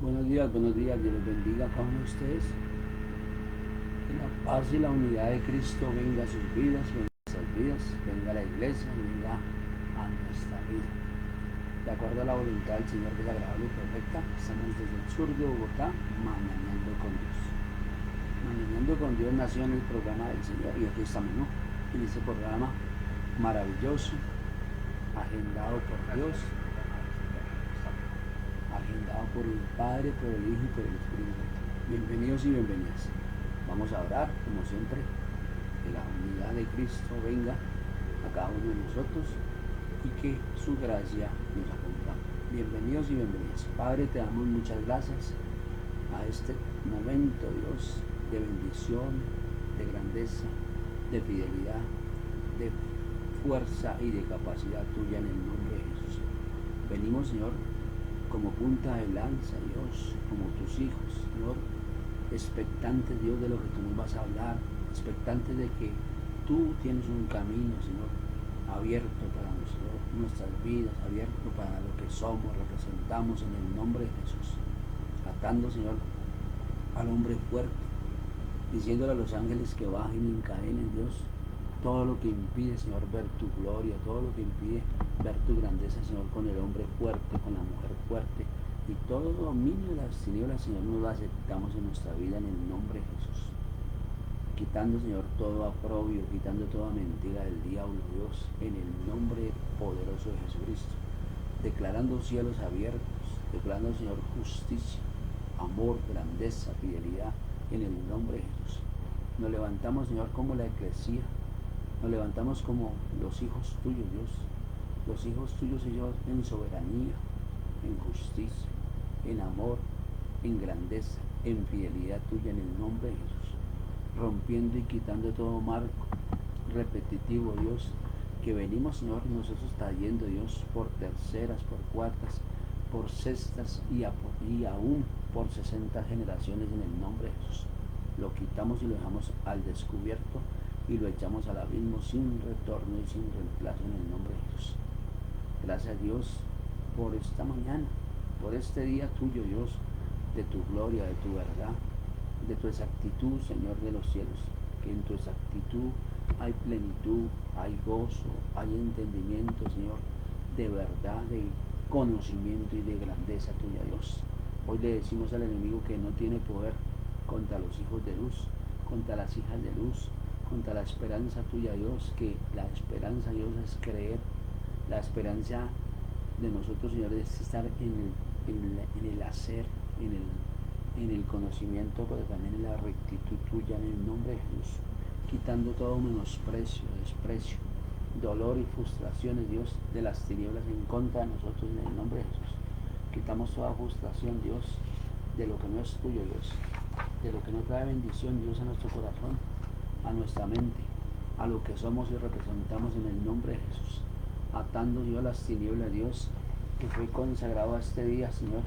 Buenos días, Dios los bendiga a cada uno de ustedes. Que la paz y la unidad de Cristo venga a sus vidas, venga a nuestras vidas, venga a la iglesia, venga a nuestra vida. De acuerdo a la voluntad del Señor que es agradable y perfecta, estamos desde el sur de Bogotá, mañanando con Dios. Mañanando con Dios nació en el programa del Señor y aquí estamos, ¿no? En este programa maravilloso, agendado por Dios, agendado por el Padre, por el Hijo y por el Espíritu Santo. Bienvenidos y bienvenidas. Vamos a orar, como siempre, que la unidad de Cristo venga a cada uno de nosotros y que su gracia nos acompañe. Bienvenidos y bienvenidas. Padre, te damos muchas gracias a este momento, Dios, de bendición, de grandeza, de fidelidad, de fuerza y de capacidad tuya en el nombre de Jesús. Venimos, Señor, como punta de lanza, Dios, como tus hijos, Señor, expectantes, Dios, de lo que tú nos vas a hablar, expectantes de que tú tienes un camino, Señor, abierto para nuestras vidas, abierto para lo que somos, representamos en el nombre de Jesús. Atando, Señor, al hombre fuerte, diciéndole a los ángeles que bajen y encadenen, Dios, todo lo que impide, Señor, ver tu gloria, todo lo que impide ver tu grandeza, Señor, con el hombre fuerte, con la mujer fuerte, y todo dominio de las tinieblas, Señor, nos lo aceptamos en nuestra vida en el nombre de Jesús. Quitando, Señor, todo aprobio, quitando toda mentira del diablo, Dios, en el nombre poderoso de Jesucristo. Declarando cielos abiertos, declarando, Señor, justicia, amor, grandeza, fidelidad, en el nombre de Jesús. Nos levantamos, Señor, como la eclesía. Nos levantamos como los hijos tuyos, Dios. Los hijos tuyos, Señor, en soberanía, en justicia, en amor, en grandeza, en fidelidad tuya, en el nombre de Jesús. Rompiendo y quitando todo marco repetitivo, Dios, que venimos, Señor, nosotros trayendo, Dios, por terceras, por cuartas, por sextas y aún por 60 generaciones en el nombre de Jesús. Lo quitamos y lo dejamos al descubierto y lo echamos al abismo sin retorno y sin reemplazo en el nombre de Jesús. Gracias a Dios por esta mañana, por este día tuyo, Dios, de tu gloria, de tu verdad, de tu exactitud, Señor de los cielos, que en tu exactitud hay plenitud, hay gozo, hay entendimiento, Señor, de verdad, de conocimiento y de grandeza tuya, Dios. Hoy le decimos al enemigo que no tiene poder contra los hijos de luz, contra las hijas de luz, contra la esperanza tuya, Dios, que la esperanza, Dios, es creer. La esperanza de nosotros, Señor, es estar en el hacer, en el conocimiento, pero también en la rectitud tuya, en el nombre de Jesús. Quitando todo menosprecio, desprecio, dolor y frustraciones, Dios, de las tinieblas en contra de nosotros, en el nombre de Jesús. Quitamos toda frustración, Dios, de lo que no es tuyo, Dios, de lo que no trae bendición, Dios, a nuestro corazón, a nuestra mente, a lo que somos y representamos en el nombre de Jesús. Atando, Dios, las tinieblas, Dios, que fue consagrado a este día, Señor.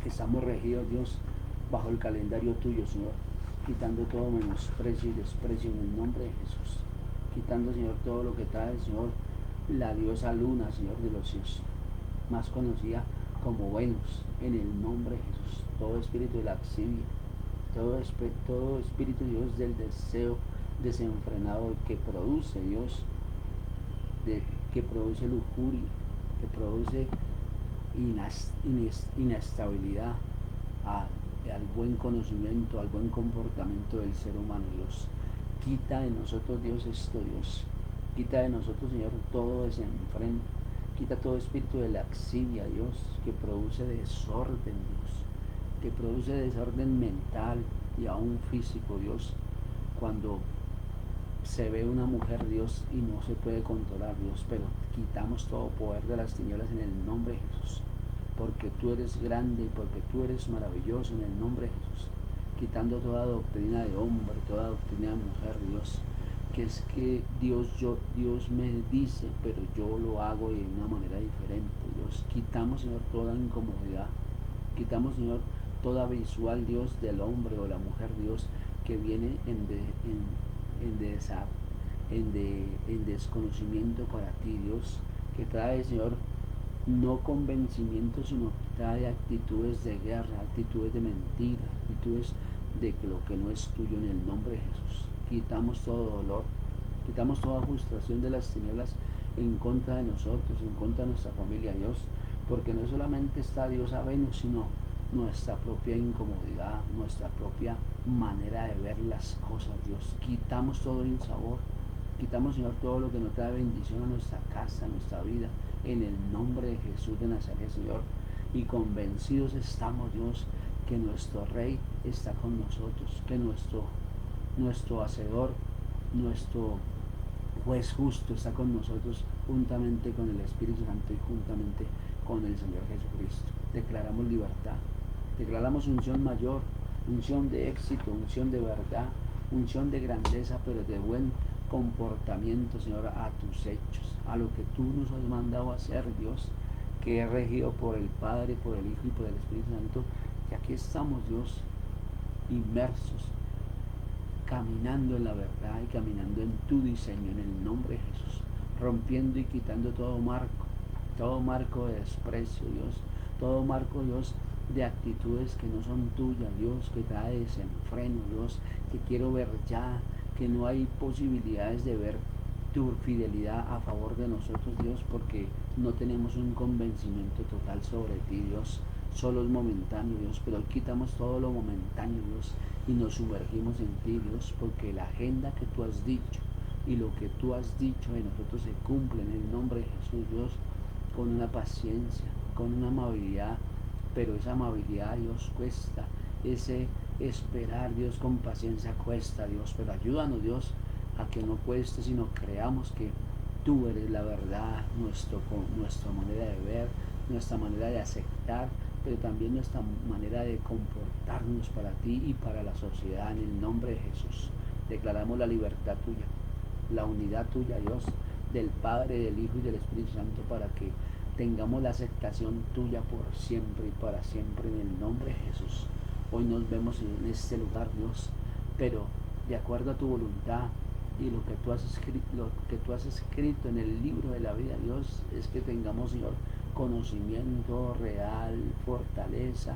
Estamos regidos, Dios, bajo el calendario tuyo, Señor. Quitando todo menosprecio y desprecio en el nombre de Jesús. Quitando, Señor, todo lo que trae, Señor, la diosa luna, Señor de los cielos, más conocida como Venus, en el nombre de Jesús. Todo espíritu de laxivia, todo espíritu, Dios, del deseo desenfrenado que produce, Dios, que produce lujuria, que produce inestabilidad al buen conocimiento, al buen comportamiento del ser humano, Dios. Quita de nosotros, Dios, esto, Dios. Quita de nosotros, Señor, todo desenfreno. Quita todo espíritu de laxivia, Dios, que produce desorden, Dios, que produce desorden mental y aún físico, Dios, cuando se ve una mujer, Dios, y no se puede controlar, Dios, pero quitamos todo poder de las tinieblas en el nombre de Jesús, porque tú eres grande y porque tú eres maravilloso en el nombre de Jesús, quitando toda doctrina de hombre, toda doctrina de mujer, Dios, que es que Dios me dice, pero yo lo hago de una manera diferente, Dios. Quitamos, Señor, toda incomodidad, quitamos, Señor, toda visual, Dios, del hombre o la mujer, Dios, que viene en desconocimiento para ti, Dios, que trae, Señor, no convencimiento, sino trae actitudes de guerra, actitudes de mentira, actitudes de que lo que no es tuyo en el nombre de Jesús. Quitamos todo dolor, quitamos toda frustración de las tinieblas en contra de nosotros, en contra de nuestra familia, Dios, porque no solamente está Dios a Venus, sino nuestra propia incomodidad, nuestra propia manera de ver las cosas, Dios. Quitamos todo el sabor, quitamos, Señor, todo lo que no trae bendición a nuestra casa, a nuestra vida, en el nombre de Jesús de Nazaret, Señor. Y convencidos estamos, Dios, que nuestro Rey está con nosotros, que nuestro Hacedor, nuestro Juez justo está con nosotros, juntamente con el Espíritu Santo y juntamente con el Señor Jesucristo. Declaramos libertad, declaramos unción mayor, unción de éxito, unción de verdad, unción de grandeza, pero de buen comportamiento, Señor, a tus hechos, a lo que tú nos has mandado a hacer, Dios, que es regido por el Padre, por el Hijo y por el Espíritu Santo. Y aquí estamos, Dios, inmersos, caminando en la verdad y caminando en tu diseño, en el nombre de Jesús, rompiendo y quitando todo marco de desprecio, Dios, todo marco, Dios, de actitudes que no son tuyas, Dios, que trae desenfreno, Dios, que quiero ver ya, que no hay posibilidades de ver tu fidelidad a favor de nosotros, Dios, porque no tenemos un convencimiento total sobre ti, Dios. Solo es momentáneo, Dios, pero hoy quitamos todo lo momentáneo, Dios, y nos sumergimos en ti, Dios, porque la agenda que tú has dicho y lo que tú has dicho de nosotros se cumple en el nombre de Jesús, Dios, con una paciencia, con una amabilidad, pero esa amabilidad, Dios, cuesta, ese esperar, Dios, con paciencia cuesta, Dios, pero ayúdanos, Dios, a que no cueste, sino creamos que tú eres la verdad, nuestra manera de ver, nuestra manera de aceptar, pero también nuestra manera de comportarnos para ti y para la sociedad, en el nombre de Jesús. Declaramos la libertad tuya, la unidad tuya, Dios, del Padre, del Hijo y del Espíritu Santo, para que tengamos la aceptación tuya por siempre y para siempre, en el nombre de Jesús. Hoy nos vemos en este lugar, Dios, pero de acuerdo a tu voluntad y lo que tú has escrito en el libro de la vida, Dios, es que tengamos, Señor, conocimiento real, fortaleza,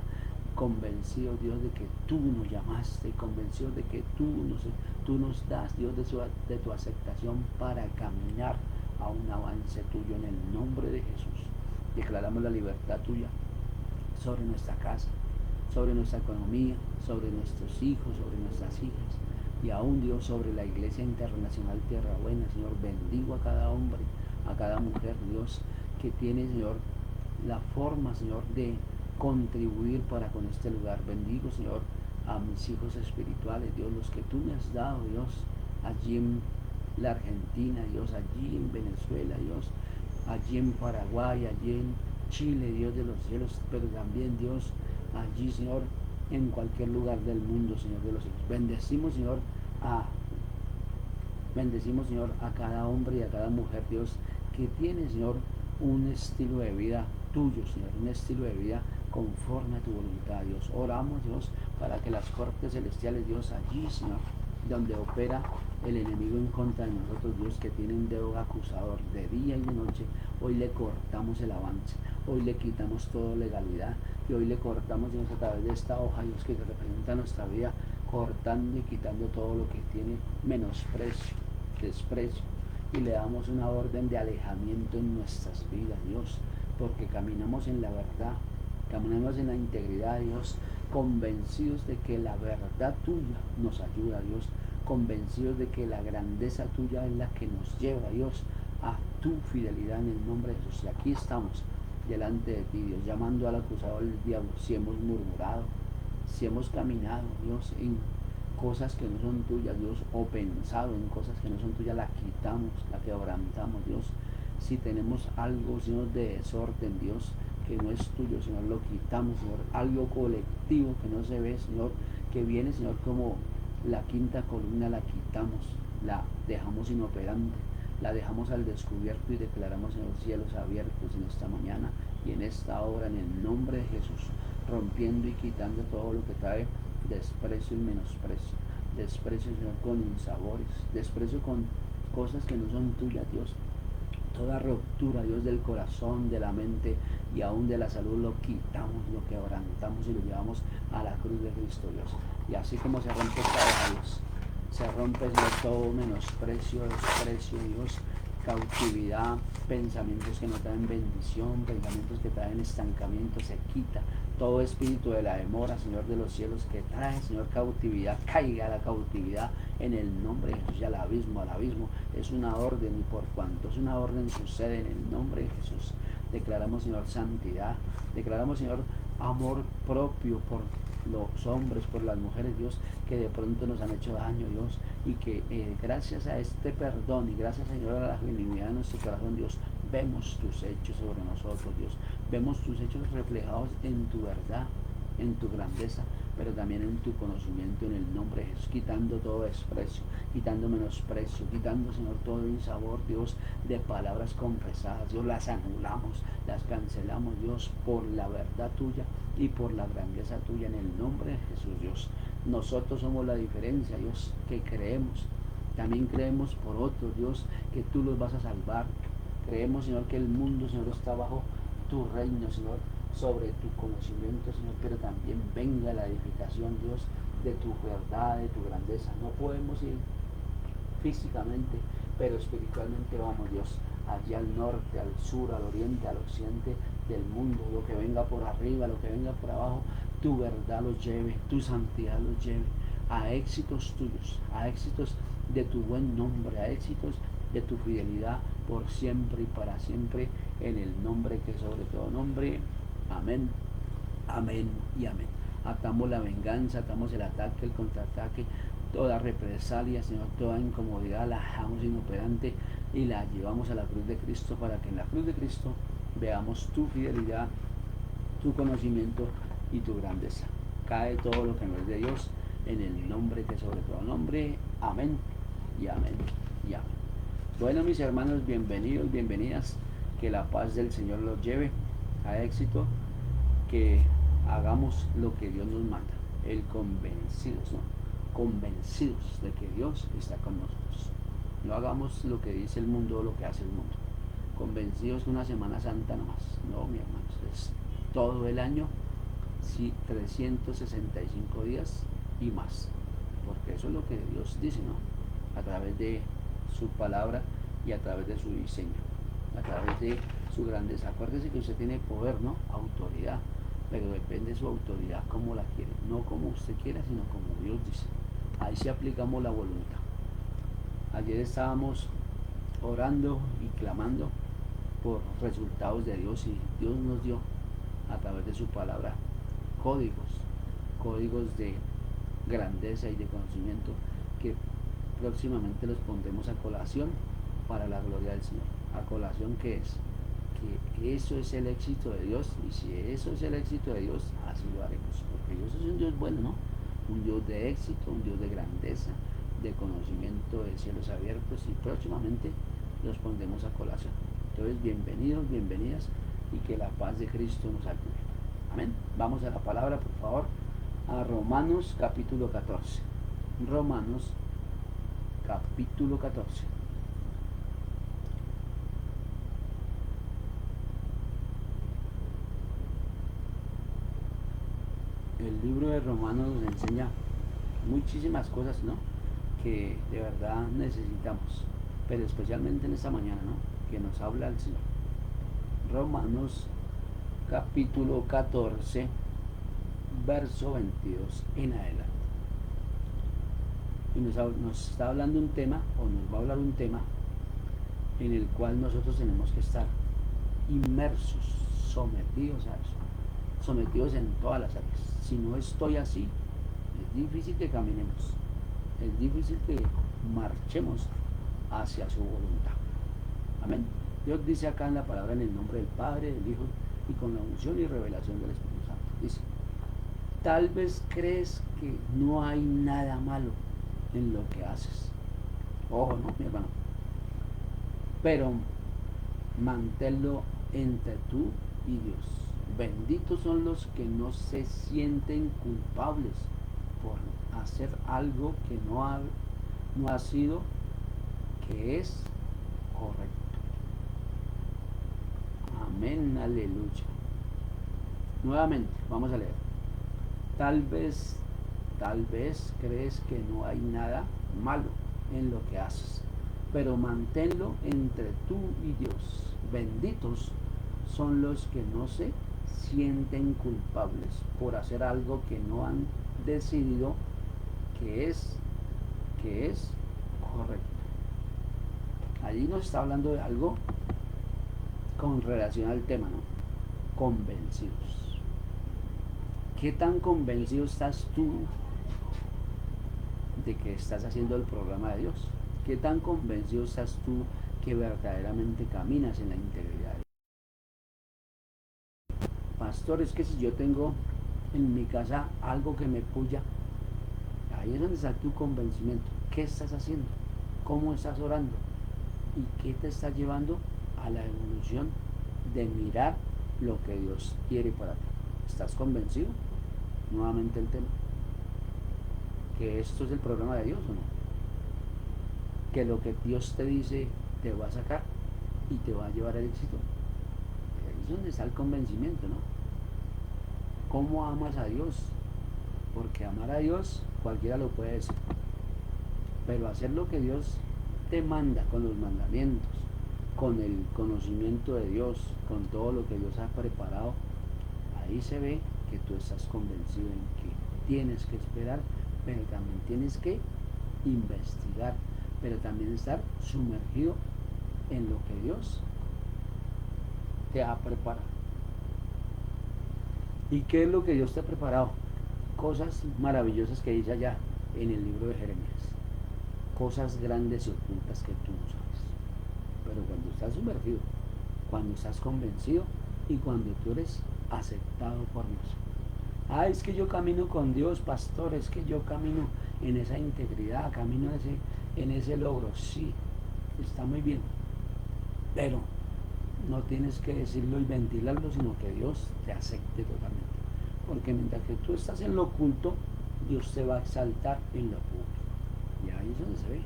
convencidos, Dios, de que tú nos llamaste, convencidos de que tú nos das, Dios, de tu aceptación para caminar a un avance tuyo, en el nombre de Jesús. Declaramos la libertad tuya sobre nuestra casa, sobre nuestra economía, sobre nuestros hijos, sobre nuestras hijas, y aún, Dios, sobre la Iglesia Internacional Tierra Buena. Señor, bendigo a cada hombre, a cada mujer, Dios, que tiene, Señor, la forma, Señor, de contribuir para con este lugar. Bendigo, Señor, a mis hijos espirituales, Dios, los que tú me has dado, Dios, allí en la Argentina, Dios, allí en Venezuela, Dios, allí en Paraguay, allí en Chile, Dios de los cielos, pero también, Dios, allí, Señor, en cualquier lugar del mundo, Señor de los cielos. Bendecimos, Señor, a cada hombre y a cada mujer, Dios, que tiene, Señor, un estilo de vida tuyo, Señor, un estilo de vida conforme a tu voluntad, Dios. Oramos, Dios, para que las cortes celestiales, Dios, allí, Señor, donde opera el enemigo en contra de nosotros, Dios, que tiene un dedo acusador de día y de noche, hoy le cortamos el avance, hoy le quitamos toda legalidad, y hoy le cortamos, Dios, a través de esta hoja, Dios, que representa nuestra vida, cortando y quitando todo lo que tiene menosprecio, desprecio, y le damos una orden de alejamiento en nuestras vidas, Dios, porque caminamos en la verdad, caminamos en la integridad, Dios, convencidos de que la verdad tuya nos ayuda, Dios, convencidos de que la grandeza tuya es la que nos lleva, Dios, a tu fidelidad, en el nombre de Jesús. Y aquí estamos delante de ti, Dios, llamando al acusador del diablo, si hemos murmurado, si hemos caminado, Dios, en cosas que no son tuyas, Dios, o pensado en cosas que no son tuyas, la quitamos, la quebrantamos, Dios. Si tenemos algo, Señor, de desorden, Dios, que no es tuyo, Señor, lo quitamos, Señor. Algo colectivo que no se ve, Señor, que viene, Señor, como la quinta columna, la quitamos, la dejamos inoperante, la dejamos al descubierto y declaramos, Señor, cielos abiertos en esta mañana y en esta hora, en el nombre de Jesús, rompiendo y quitando todo lo que trae desprecio y menosprecio, desprecio, Señor, con insabores, desprecio con cosas que no son tuyas, Dios, Toda ruptura, Dios, del corazón, de la mente y aún de la salud, lo quitamos, lo quebrantamos y lo llevamos a la cruz de Cristo, Dios. Y así como se rompe esta hoja, Dios, se rompe, Señor, todo menosprecio, desprecio, Dios, cautividad, pensamientos que no traen bendición, pensamientos que traen estancamiento, se quita. Todo espíritu de la demora, Señor de los cielos, que trae, Señor, cautividad, caiga la cautividad en el nombre de Jesús. Y al abismo, es una orden, y por cuanto es una orden, sucede en el nombre de Jesús. Declaramos, Señor, santidad, declaramos, Señor, amor propio por los hombres, por las mujeres, Dios, que de pronto nos han hecho daño, Dios, y que gracias a este perdón y gracias, Señor, a la genuinidad de nuestro corazón, Dios, vemos tus hechos sobre nosotros, Dios, vemos tus hechos reflejados en tu verdad, en tu grandeza, pero también en tu conocimiento, en el nombre de Jesús, quitando todo desprecio, quitando menosprecio, quitando, Señor, todo insabor, Dios, de palabras confesadas, Dios, las anulamos, las cancelamos, Dios, por la verdad tuya y por la grandeza tuya, en el nombre de Jesús, Dios. Nosotros somos la diferencia, Dios, que creemos, también creemos por otros, Dios, que tú los vas a salvar. Creemos, Señor, que el mundo, Señor, está bajo tu reino, Señor, sobre tu conocimiento, Señor, pero también venga la edificación, Dios, de tu verdad, de tu grandeza. No podemos ir físicamente, pero espiritualmente vamos, Dios, allí al norte, al sur, al oriente, al occidente del mundo. Lo que venga por arriba, lo que venga por abajo, tu verdad los lleve, tu santidad los lleve a éxitos tuyos, a éxitos de tu buen nombre, a éxitos de tu fidelidad por siempre y para siempre, en el nombre que sobre todo nombre. Amén, amén y amén. Atamos la venganza, atamos el ataque, el contraataque, toda represalia, Señor, toda incomodidad la dejamos inoperante y la llevamos a la cruz de Cristo, para que en la cruz de Cristo veamos tu fidelidad, tu conocimiento y tu grandeza. Cae todo lo que no es de Dios en el nombre que sobre todo nombre. Amén y amén y amén. Bueno, mis hermanos, bienvenidos, bienvenidas. Que la paz del Señor los lleve a éxito, que hagamos lo que Dios nos manda, el convencidos, ¿no? Convencidos de que Dios está con nosotros. No hagamos lo que dice el mundo o lo que hace el mundo. Convencidos que una Semana Santa nomás. No, mi hermanos, es todo el año, sí, 365 días y más. Porque eso es lo que Dios dice, ¿no? A través de su palabra y a través de su diseño, a través de su grandeza. Acuérdese que usted tiene poder, ¿no? Autoridad, pero depende de su autoridad como la quiere, no como usted quiera, sino como Dios dice. Ahí sí aplicamos la voluntad. Ayer estábamos orando y clamando por resultados de Dios, y Dios nos dio a través de su palabra códigos de grandeza y de conocimiento, que próximamente los pondremos a colación para la gloria del Señor. ¿A colación qué es? Que eso es el éxito de Dios, y si eso es el éxito de Dios, así lo haremos, porque Dios es un Dios bueno, ¿no? Un Dios de éxito, un Dios de grandeza, de conocimiento, de cielos abiertos, y próximamente los pondremos a colación. Entonces, bienvenidos, bienvenidas, y que la paz de Cristo nos ayude. Amén. Vamos a la palabra, por favor, a Romanos capítulo 14. Romanos capítulo 14. El libro de Romanos nos enseña muchísimas cosas, ¿no? Que de verdad necesitamos, pero especialmente en esta mañana, ¿no? Que nos habla el Señor. Romanos capítulo 14, verso 22 en adelante. Y nos está hablando un tema, o nos va a hablar un tema, en el cual nosotros tenemos que estar inmersos, sometidos a eso, sometidos en todas las áreas. Si no estoy así, es difícil que caminemos, es difícil que marchemos hacia su voluntad. Amén. Dios dice acá en la palabra, en el nombre del Padre, del Hijo, y con la unción y revelación del Espíritu Santo. Dice: tal vez crees que no hay nada malo en lo que haces. Ojo, no, mi hermano. Pero manténlo entre tú y Dios. Benditos son los que no se sienten culpables por hacer algo que no ha sido, que es correcto. Amén, aleluya. Nuevamente, vamos a leer. Tal vez crees que no hay nada malo en lo que haces, pero manténlo entre tú y Dios. Benditos son los que no se sienten culpables por hacer algo que no han decidido que es correcto. Allí nos está hablando de algo con relación al tema, ¿no? Convencidos. ¿Qué tan convencido estás tú de que estás haciendo el programa de Dios? ¿Qué tan convencido estás tú que verdaderamente caminas en la integridad? Pastor, es que si yo tengo en mi casa algo que me puya, ahí es donde está tu convencimiento. ¿Qué estás haciendo? ¿Cómo estás orando? ¿Y qué te está llevando a la evolución de mirar lo que Dios quiere para ti? ¿Estás convencido? Nuevamente el tema. ¿Que esto es el programa de Dios o no? ¿Que lo que Dios te dice te va a sacar y te va a llevar al éxito? Ahí es donde está el convencimiento, ¿no? ¿Cómo amas a Dios? Porque amar a Dios cualquiera lo puede decir, pero hacer lo que Dios te manda con los mandamientos, con el conocimiento de Dios, con todo lo que Dios ha preparado, ahí se ve que tú estás convencido en que tienes que esperar, pero también tienes que investigar, pero también estar sumergido en lo que Dios te ha preparado. ¿Y qué es lo que Dios te ha preparado? Cosas maravillosas que dice allá en el libro de Jeremías. Cosas grandes y ocultas que tú no sabes. Pero cuando estás sumergido, cuando estás convencido y cuando tú eres aceptado por Dios. Ah, es que yo camino con Dios, pastor, es que yo camino en esa integridad, camino en ese logro. Sí, está muy bien. Pero no tienes que decirlo y ventilarlo, sino que Dios te acepte totalmente. Porque mientras que tú estás en lo oculto, Dios te va a exaltar en lo público. Y ahí es donde se ve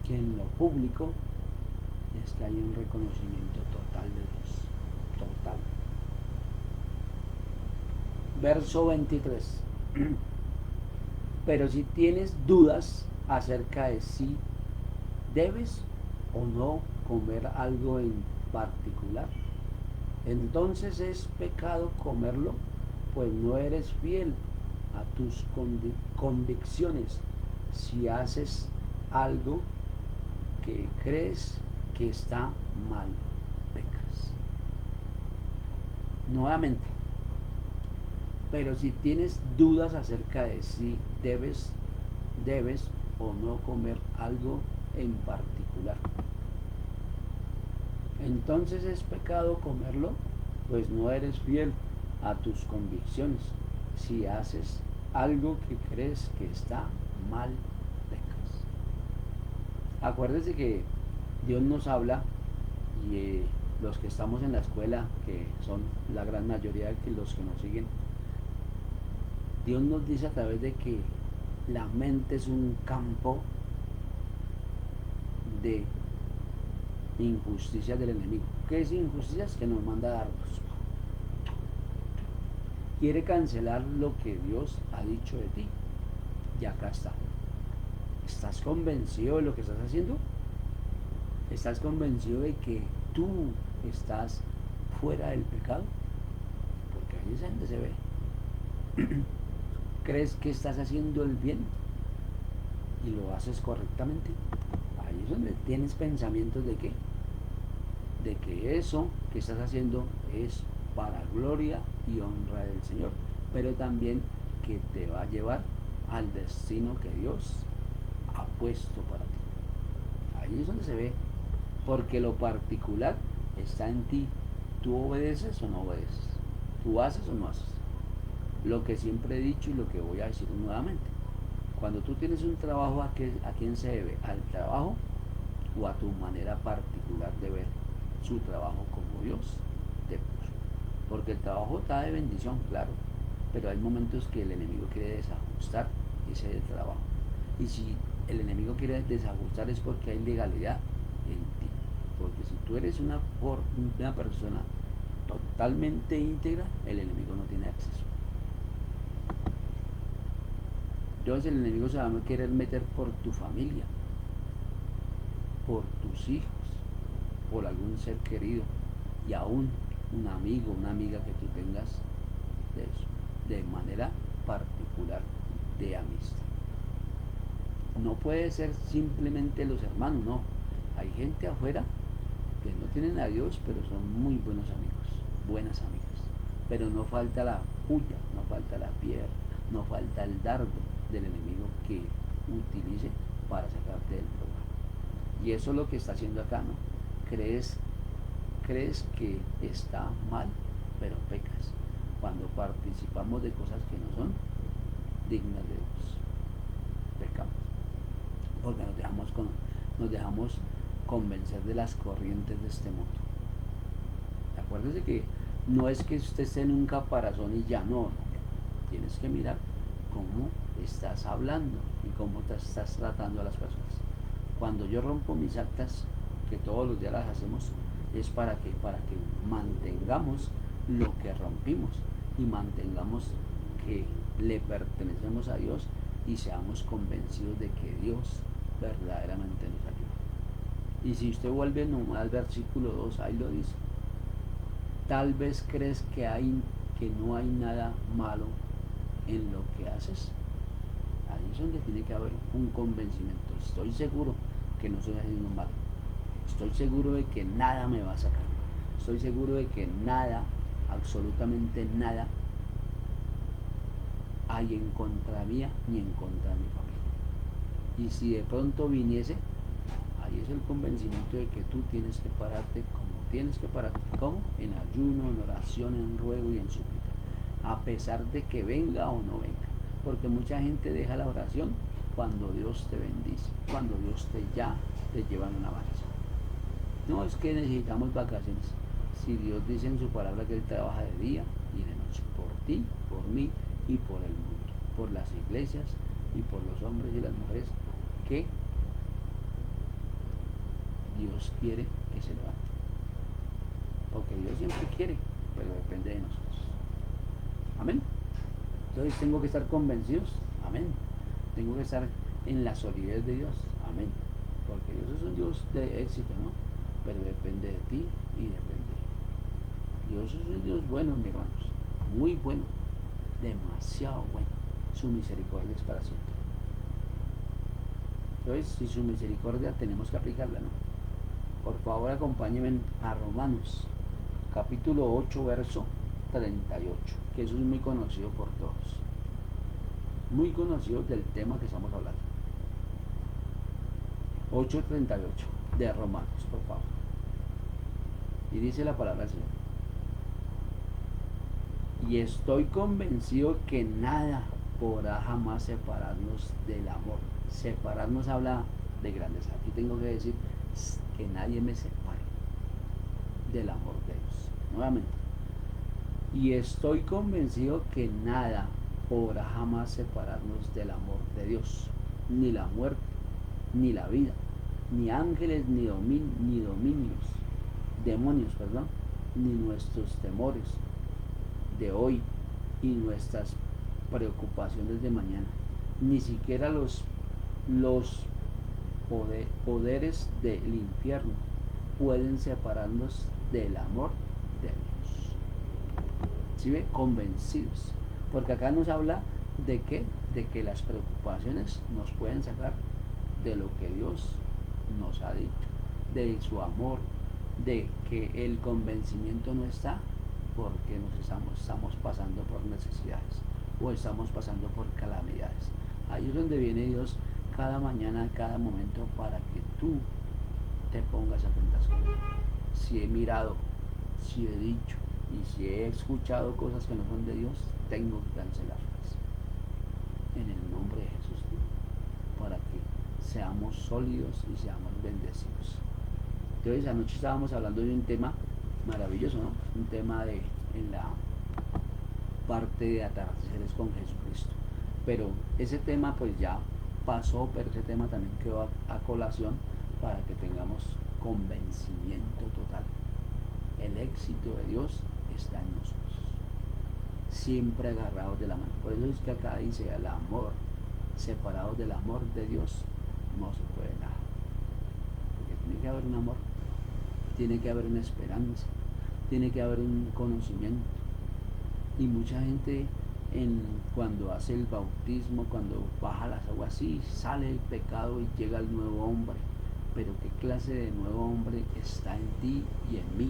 que en lo público es que hay un reconocimiento total de Dios. Total. Verso 23. Pero si tienes dudas acerca de si debes o no comer algo en particular, entonces es pecado comerlo, pues no eres fiel a tus convicciones. Si haces algo que crees que está mal, pecas. Nuevamente, pero si tienes dudas acerca de si debes o no comer algo en particular, entonces es pecado comerlo, pues no eres fiel a tus convicciones. Si haces algo que crees que está mal, pecas. Acuérdese que Dios nos habla y los que estamos en la escuela, que son la gran mayoría de los que nos siguen, Dios nos dice a través de que la mente es un campo de injusticias del enemigo. ¿Qué es injusticias? Que nos manda dardos. Quiere cancelar lo que Dios ha dicho de ti. Y acá está. ¿Estás convencido de lo que estás haciendo? ¿Estás convencido de que tú estás fuera del pecado? Porque ahí es donde se ve. ¿Crees que estás haciendo el bien y lo haces correctamente? Ahí es donde tienes pensamientos de qué, de que eso que estás haciendo es para gloria y honra del Señor, pero también que te va a llevar al destino que Dios ha puesto para ti. Ahí es donde se ve, porque lo particular está en ti. ¿Tú obedeces o no obedeces? ¿Tú haces o no haces? Lo que siempre he dicho y lo que voy a decir nuevamente. Cuando tú tienes un trabajo, ¿a quién se debe? ¿Al trabajo o a tu manera particular de ver su trabajo como Dios te puso? Porque el trabajo está de bendición, claro, pero hay momentos que el enemigo quiere desajustar ese trabajo. Y si el enemigo quiere desajustar es porque hay legalidad en ti. Porque si tú eres una persona totalmente íntegra, el enemigo no tiene acceso. Entonces el enemigo se va a querer meter por tu familia, por tus hijos, por algún ser querido y aún un amigo, una amiga que tú tengas de eso, de manera particular de amistad. No puede ser simplemente los hermanos, no. Hay gente afuera que no tienen a Dios, pero son muy buenos amigos, buenas amigas. Pero no falta la puya, no falta la piedra, no falta el dardo del enemigo que utilice para sacarte del programa. Y eso es lo que está haciendo acá, ¿no? Crees que está mal, pero pecas. Cuando participamos de cosas que no son dignas de Dios, pecamos. Porque nos dejamos convencer de las corrientes de este mundo. Acuérdese que no es que usted esté en un caparazón y ya no. Tienes que mirar cómo estás hablando y cómo te estás tratando a las personas. Cuando yo rompo mis actas, que todos los días las hacemos, es para que mantengamos lo que rompimos y mantengamos que le pertenecemos a Dios y seamos convencidos de que Dios verdaderamente nos ayuda. Y si usted vuelve al versículo 2, ahí lo dice. Tal vez crees que no hay nada malo en lo que haces. Ahí es donde tiene que haber un convencimiento. Estoy seguro que no estoy haciendo mal. Estoy seguro de que nada me va a sacar. Estoy seguro de que nada, absolutamente nada, hay en contra mía ni en contra de mi familia. Y si de pronto viniese, ahí es el convencimiento de que tú tienes que pararte como tienes que pararte. ¿Cómo? En ayuno, en oración, en ruego y en súplica. A pesar de que venga o no venga. Porque mucha gente deja la oración cuando Dios te bendice, cuando Dios te lleva en un avance. No es que necesitamos vacaciones. Si Dios dice en su palabra que Él trabaja de día y de noche, por ti, por mí y por el mundo, por las iglesias y por los hombres y las mujeres que Dios quiere que se levanten. Porque Dios siempre quiere, pero depende de nosotros. Amén. Entonces tengo que estar convencidos. Amén. Tengo que estar en la solidez de Dios. Amén. Porque Dios es un Dios de éxito, ¿no? Pero depende de ti y depende de Dios. Es un Dios bueno, mis hermanos. Muy bueno. Demasiado bueno. Su misericordia es para siempre. Entonces, si su misericordia tenemos que aplicarla, ¿no? Por favor, acompáñenme a Romanos, capítulo 8, verso 38, que eso es muy conocido por todos. Muy conocido del tema que estamos hablando. 8:38 de Romanos, por favor. Y dice la palabra del Señor. Y estoy convencido que nada podrá jamás separarnos del amor. Separarnos habla de grandeza. Aquí tengo que decir que nadie me separe del amor de Dios. Nuevamente. Y estoy convencido que nada podrá jamás separarnos del amor de Dios. Ni la muerte, ni la vida, ni ángeles, ni demonios, ni nuestros temores de hoy y nuestras preocupaciones de mañana, ni siquiera los poderes del infierno pueden separarnos del amor de Dios. ¿Sí ve? Convencidos, porque acá nos habla de que las preocupaciones nos pueden sacar de lo que Dios nos ha dicho, de su amor, de que el convencimiento no está porque estamos pasando por necesidades o estamos pasando por calamidades. Ahí es donde viene Dios cada mañana, cada momento, para que tú te pongas a cuentas con Él. Si he mirado, si he dicho y si he escuchado cosas que no son de Dios, tengo que cancelarlas en el nombre de Jesús, para que seamos sólidos y seamos bendecidos. Entonces anoche estábamos hablando de un tema maravilloso, ¿no? Un tema en la parte de atardeceres con Jesucristo. Pero ese tema pues ya pasó, pero ese tema también quedó a colación para que tengamos convencimiento total. El éxito de Dios está en nosotros, siempre agarrados de la mano. Por eso es que acá dice: el amor, separados del amor de Dios, no se puede nada. Porque tiene que haber un amor, tiene que haber una esperanza, tiene que haber un conocimiento. Y mucha gente cuando hace el bautismo, cuando baja las aguas, sí, sale el pecado y llega el nuevo hombre. Pero ¿qué clase de nuevo hombre está en ti y en mí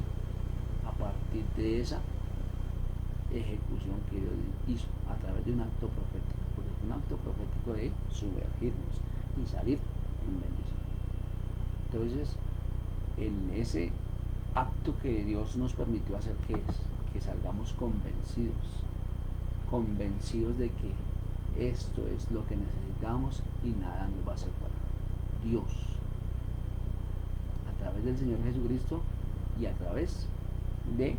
a partir de esa ejecución que Dios hizo a través de un acto profético? Porque es un acto profético de sumergirnos y salir en bendición. Entonces, en ese acto que Dios nos permitió hacer, ¿qué es? Que salgamos convencidos de que esto es lo que necesitamos y nada nos va a separar. Dios, a través del Señor Jesucristo y a través de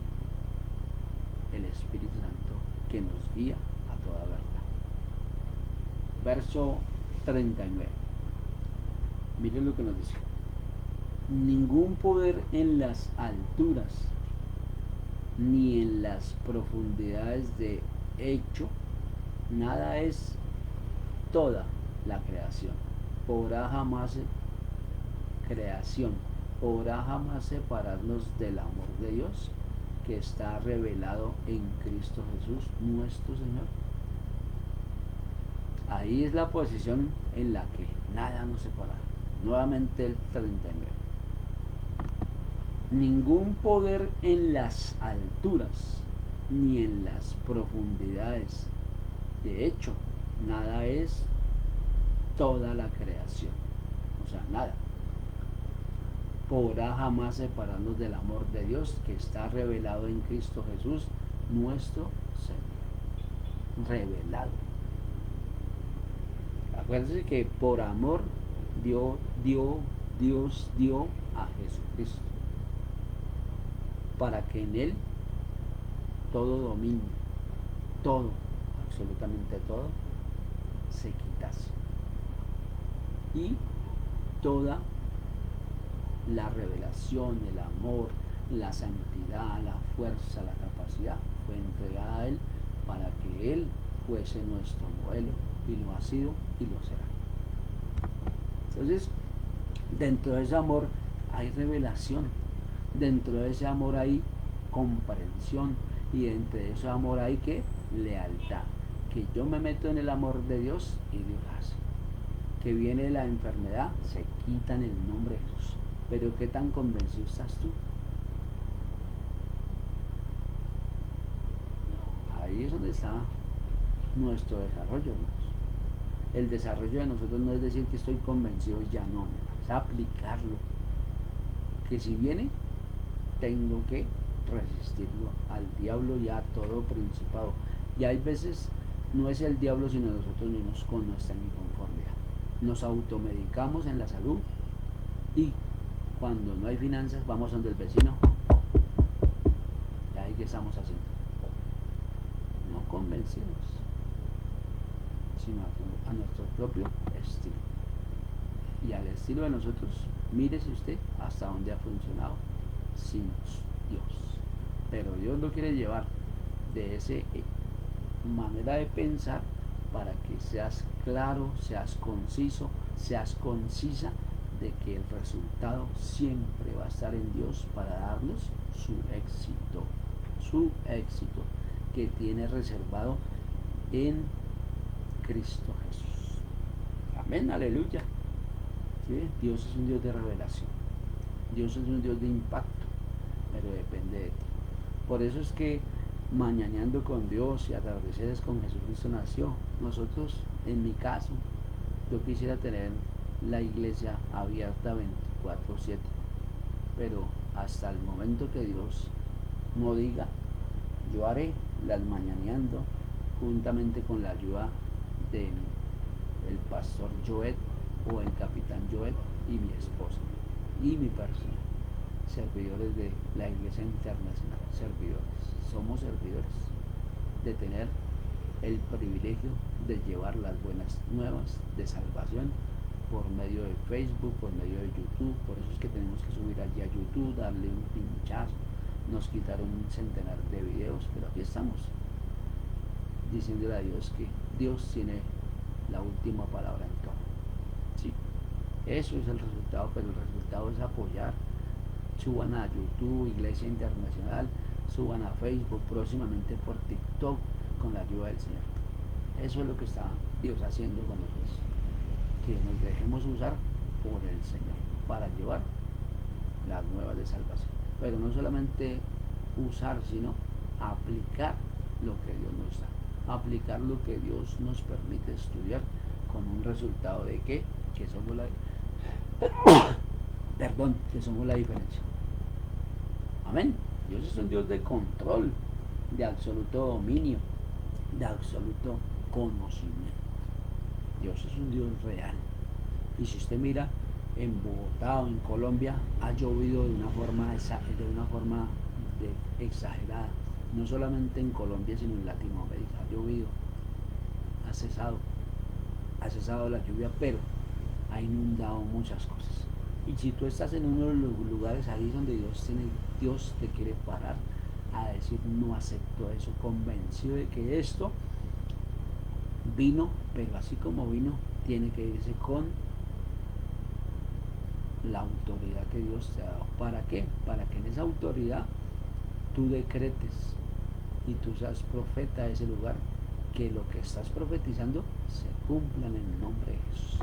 el Espíritu Santo que nos guía a toda verdad. Verso 39. Miren lo que nos dice: ningún poder en las alturas ni en las profundidades de hecho, nada es toda la creación. Podrá jamás separarnos del amor de Dios que está revelado en Cristo Jesús, nuestro Señor. Ahí es la posición en la que nada nos separa. Nuevamente el 39. Ningún poder en las alturas ni en las profundidades. De hecho, nada es toda la creación. O sea, nada podrá jamás separarnos del amor de Dios que está revelado en Cristo Jesús, nuestro Señor. Revelado. Acuérdense que por amor Dios dio a Jesucristo, para que en Él todo dominio, todo, absolutamente todo, se quitase. Y toda la revelación, el amor, la santidad, la fuerza, la capacidad fue entregada a Él para que Él fuese nuestro modelo, y lo ha sido y lo será. Entonces, dentro de ese amor hay revelación, dentro de ese amor hay comprensión, y dentro de ese amor hay que lealtad. Que yo me meto en el amor de Dios y Dios hace. Que viene la enfermedad, se quita en el nombre de Jesús. Pero ¿qué tan convencido estás tú? Ahí es donde está nuestro desarrollo, hermanos. El desarrollo de nosotros no es decir que estoy convencido y ya no, es aplicarlo. Que si viene, tengo que resistirlo al diablo y a todo principado. Y hay veces no es el diablo sino nosotros mismos con nuestra inconformidad. Nos automedicamos en la salud y cuando no hay finanzas vamos donde el vecino. ¿Y ahí qué estamos haciendo? No convencidos, sino a nuestro propio estilo. Y al estilo de nosotros, mírese usted hasta dónde ha funcionado sin Dios. Pero Dios lo quiere llevar de esa manera de pensar para que seas claro, seas conciso, seas concisa de que el resultado siempre va a estar en Dios para darnos su éxito que tiene reservado en Cristo Jesús. Amén, aleluya. ¿Sí? Dios es un Dios de revelación, Dios es un Dios de impacto, pero depende de ti. Por eso es que mañaneando con Dios y atardeceres con Jesucristo nació. Nosotros, en mi caso, yo quisiera tener la iglesia abierta 24/7, pero hasta el momento que Dios no diga, yo haré las mañaneando juntamente con la ayuda del pastor Joel o el capitán Joel y mi esposa y mi persona, servidores de la iglesia internacional, somos servidores de tener el privilegio de llevar las buenas nuevas de salvación por medio de Facebook, por medio de YouTube. Por eso es que tenemos que subir allí a YouTube, darle un pinchazo. Nos quitaron un centenar de videos, pero aquí estamos, diciéndole a Dios que Dios tiene la última palabra en todo. ¿Sí? Eso es el resultado, pero el resultado es apoyar. Suban a YouTube, Iglesia Internacional, suban a Facebook, próximamente por TikTok, con la ayuda del Señor. Eso es lo que está Dios haciendo con nosotros, que nos dejemos usar por el Señor para llevar las nuevas de salvación. Pero no solamente usar, sino aplicar lo que Dios nos da, aplicar lo que Dios nos permite estudiar, con un resultado de que somos la que somos la diferencia. Amén. Dios es un Dios de control, de absoluto dominio, de absoluto conocimiento. Dios es un Dios real. Y si usted mira, en Bogotá o en Colombia ha llovido de una forma exagerada. No solamente en Colombia, sino en Latinoamérica ha llovido, ha cesado la lluvia, pero ha inundado muchas cosas. Y si tú estás en uno de los lugares ahí donde Dios te quiere parar a decir: no acepto eso, convencido de que esto vino, pero así como vino, tiene que irse con la autoridad que Dios te ha dado. ¿Para qué? Para que en esa autoridad tú decretes y tú seas profeta de ese lugar, que lo que estás profetizando se cumpla en el nombre de Jesús.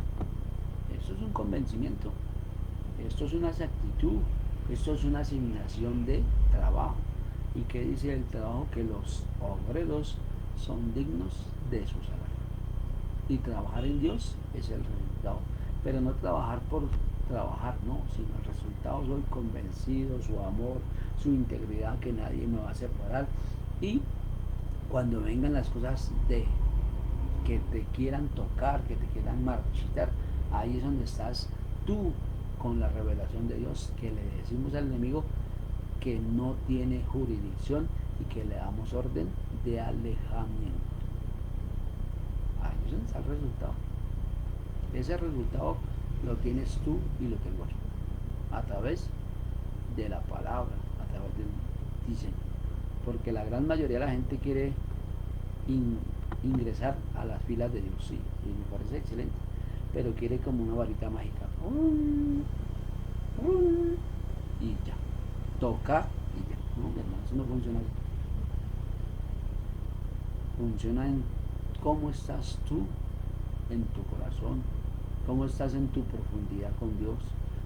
Esto es un convencimiento, esto es una exactitud, esto es una asignación de trabajo. ¿Y qué dice el trabajo? Que los obreros son dignos de su salario. Y trabajar en Dios es el resultado, pero no trabajar por trabajar, no, sino el resultado: soy convencido, su amor, su integridad, que nadie me va a separar. Y cuando vengan las cosas de que te quieran tocar, que te quieran marchitar, ahí es donde estás tú, con la revelación de Dios, que le decimos al enemigo que no tiene jurisdicción y que le damos orden de alejamiento. Ahí es donde está el resultado. Ese resultado lo tienes tú y lo tengo yo, a través de la palabra, a través del diseño. Porque la gran mayoría de la gente quiere ingresar a las filas de Dios, sí, y me parece excelente, pero quiere como una varita mágica, y ya, tocar y ya. No, mi hermano, eso no funciona así. Funciona en cómo estás tú en tu corazón, cómo estás en tu profundidad con Dios,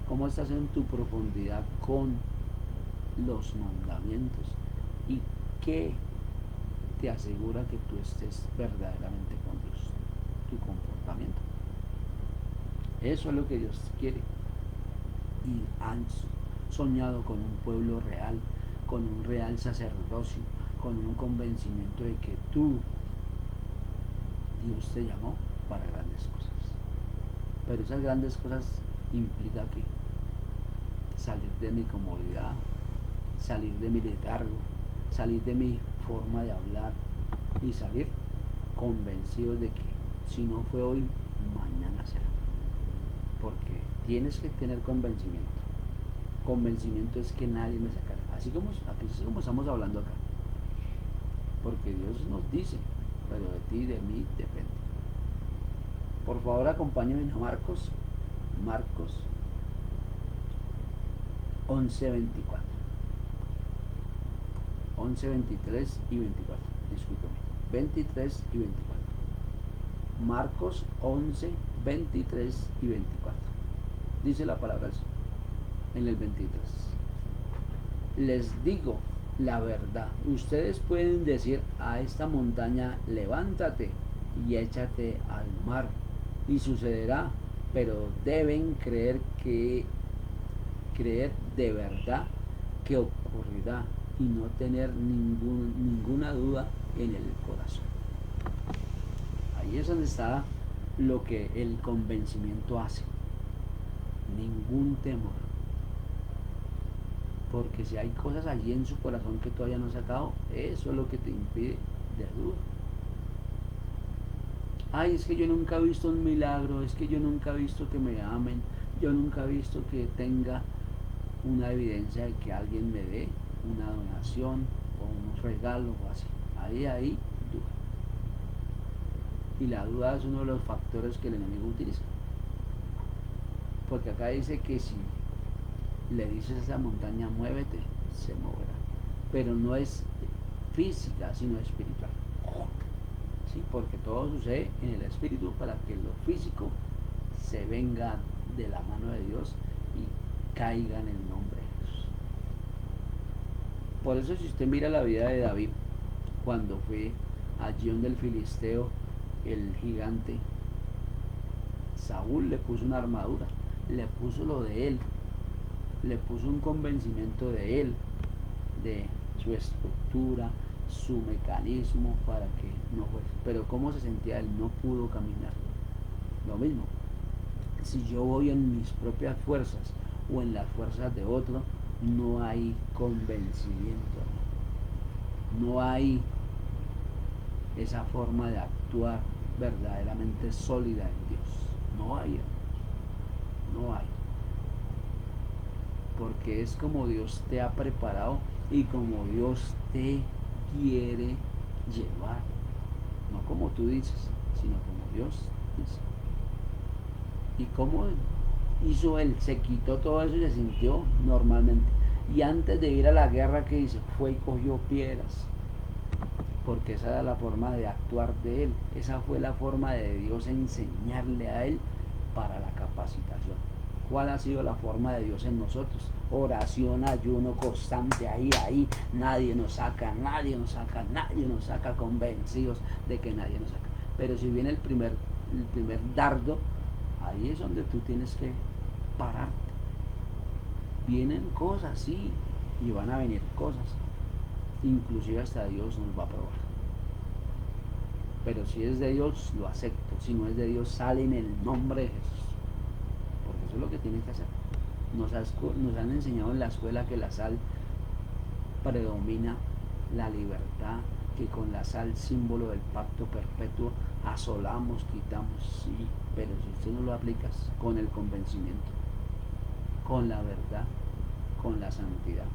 cómo estás en tu profundidad con los mandamientos, y qué te asegura que tú estés verdaderamente con Dios, tu comportamiento. Eso es lo que Dios quiere. Y han soñado con un pueblo real, con un real sacerdocio, con un convencimiento de que tú, Dios te llamó para grandes cosas. Pero esas grandes cosas implica que salir de mi comodidad, salir de mi letargo, salir de mi forma de hablar, y salir convencidos de que si no fue hoy, mañana será. Porque tienes que tener convencimiento. Convencimiento es que nadie me sacará. Así como estamos hablando acá. Porque Dios nos dice: pero de ti y de mí depende. Por favor, acompáñenme a Marcos 11:24. 11, 23 y 24. Discúlpeme. 23 y 24. Marcos 11, 23 y 24. Dice la palabra en el 23. Les digo la verdad. Ustedes pueden decir a esta montaña: levántate y échate al mar, y sucederá, pero deben creer de verdad que ocurrirá, y no tener ninguna duda en el corazón. Ahí es donde está lo que el convencimiento hace. Ningún temor. Porque si hay cosas allí en su corazón que todavía no ha sacado, eso es lo que te impide de duda. Ay, es que yo nunca he visto un milagro, es que yo nunca he visto que me amen, yo nunca he visto que tenga una evidencia de que alguien me dé una donación o un regalo o así. Ahí duda. Y la duda es uno de los factores que el enemigo utiliza. Porque acá dice que si le dices a esa montaña, muévete, se moverá. Pero no es física, sino espiritual. ¿Sí? Porque todo sucede en el espíritu para que lo físico se venga de la mano de Dios y caiga en el nombre de Jesús. Por eso si usted mira la vida de David, cuando fue allí donde el filisteo, el gigante, Saúl le puso una armadura, le puso lo de él, le puso un convencimiento de él, de su estructura, su mecanismo para que no fuese. Pero cómo se sentía él, no pudo caminar. Lo mismo, si yo voy en mis propias fuerzas o en las fuerzas de otro, no hay convencimiento, no hay esa forma de actuar verdaderamente sólida en Dios. No hay, no hay. Porque es como Dios te ha preparado y como Dios te quiere llevar. No como tú dices, sino como Dios dice. ¿Y cómo hizo él? Se quitó todo eso y se sintió normalmente. Y antes de ir a la guerra, ¿qué hizo? Fue y cogió piedras. Porque esa era la forma de actuar de él. Esa fue la forma de Dios enseñarle a él para la capacitación. ¿Cuál ha sido la forma de Dios en nosotros? Oración, ayuno constante, ahí, nadie nos saca, convencidos de que nadie nos saca. Pero si viene el primer dardo, ahí es donde tú tienes que pararte. Vienen cosas, sí, y van a venir cosas. Inclusive hasta Dios nos va a probar. Pero si es de Dios, lo acepto. Si no es de Dios, sale en el nombre de Jesús. Porque eso es lo que tienen que hacer. Nos han enseñado en la escuela que la sal predomina la libertad, que con la sal, símbolo del pacto perpetuo, asolamos, quitamos, sí, pero si usted no lo aplicas con el convencimiento, con la verdad, con la santidad,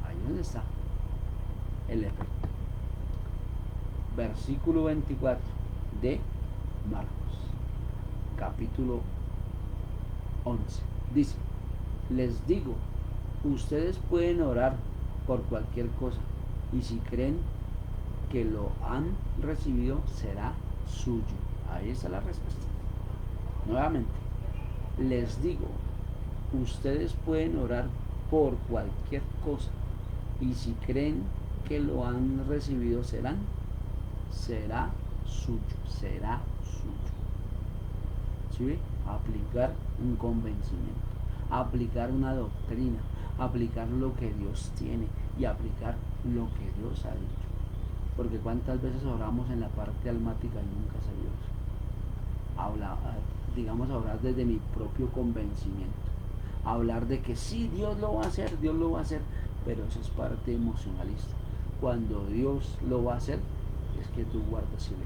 ahí es donde está el efecto. Versículo 24 de Marcos, capítulo 11, dice: les digo, ustedes pueden orar por cualquier cosa, y si creen que lo han recibido, será suyo. Ahí está la respuesta. Nuevamente, les digo, ustedes pueden orar por cualquier cosa, y si creen que lo han recibido, será suyo, será suyo. ¿Sí? Aplicar un convencimiento, aplicar una doctrina, aplicar lo que Dios tiene y aplicar lo que Dios ha dicho. Porque cuántas veces oramos en la parte almática y nunca se dio eso. Digamos, orar desde mi propio convencimiento, hablar de que sí, Dios lo va a hacer, pero eso es parte emocionalista. Cuando Dios lo va a hacer, es que tú guardas silencio.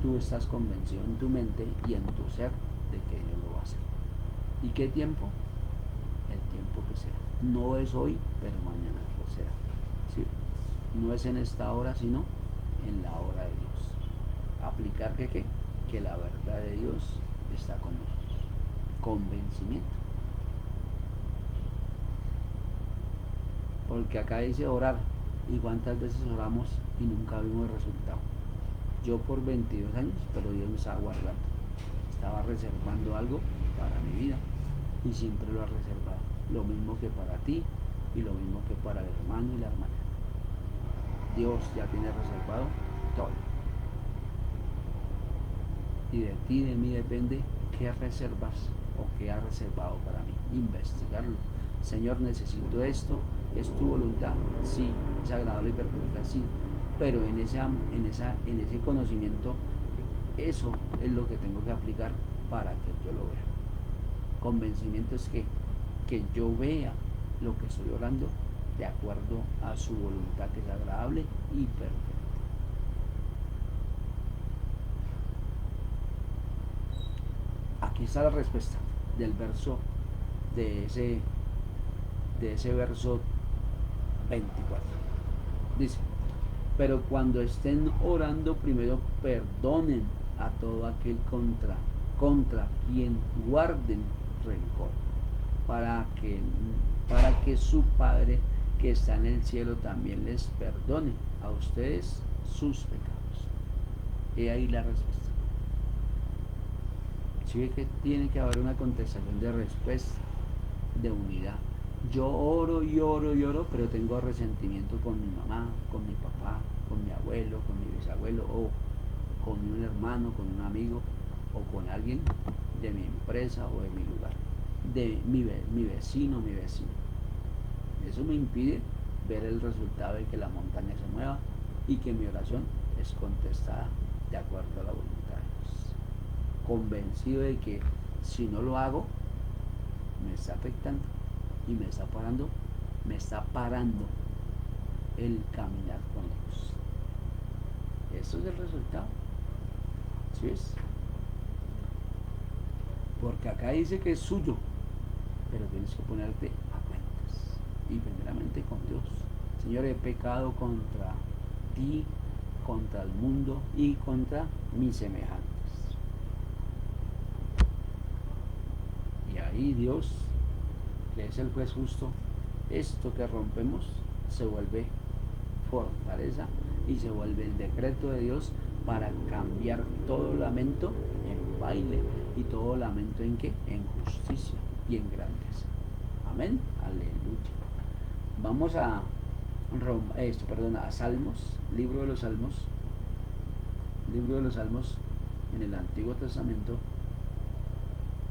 Tú estás convencido en tu mente y en tu ser de que Dios lo va a hacer. ¿Y qué tiempo? El tiempo que sea. No es hoy, pero mañana lo será. ¿Sí? No es en esta hora, sino en la hora de Dios. Aplicar que la verdad de Dios está con nosotros. Convencimiento. Porque acá dice orar. ¿Y cuántas veces oramos y nunca vimos el resultado? Yo por 22 años, pero Dios me estaba guardando. Estaba reservando algo para mi vida y siempre lo ha reservado. Lo mismo que para ti y lo mismo que para el hermano y la hermana. Dios ya tiene reservado todo. Y de ti, de mí depende qué reservas o qué ha reservado para mí. Investigarlo. Señor, necesito esto, es tu voluntad. Sí, es agradable y perfecta, sí. Pero en ese conocimiento, eso es lo que tengo que aplicar para que yo lo vea. Convencimiento es que yo vea lo que estoy orando de acuerdo a su voluntad, que es agradable y perfecta. Aquí está la respuesta del verso, de ese verso 24. Dice: pero cuando estén orando, primero perdonen a todo aquel contra quien guarden rencor, para que su Padre que está en el cielo también les perdone a ustedes sus pecados. He ahí la respuesta. Si ve que tiene que haber una contestación de respuesta, de unidad. Yo oro y oro y oro, pero tengo resentimiento con mi mamá, con mi papá, con mi abuelo, con mi bisabuelo, o con un hermano, con un amigo, o con alguien de mi empresa o de mi lugar, de mi vecino, mi vecino. Eso me impide ver el resultado de que la montaña se mueva y que mi oración es contestada de acuerdo a la voluntad de Dios. Convencido de que si no lo hago, me está afectando y me está parando el caminar con Dios. Eso es el resultado. ¿Sí es? Porque acá dice que es suyo, pero tienes que ponerte a cuentas y primeramente con Dios. Señor, he pecado contra ti, contra el mundo y contra mis semejantes. Y ahí Dios, que es el juez justo, esto que rompemos se vuelve fortaleza y se vuelve el decreto de Dios para cambiar todo lamento en baile y todo lamento en qué, en justicia y en grandeza. Amén, aleluya. Vamos a Salmos, libro de los Salmos en el Antiguo Testamento.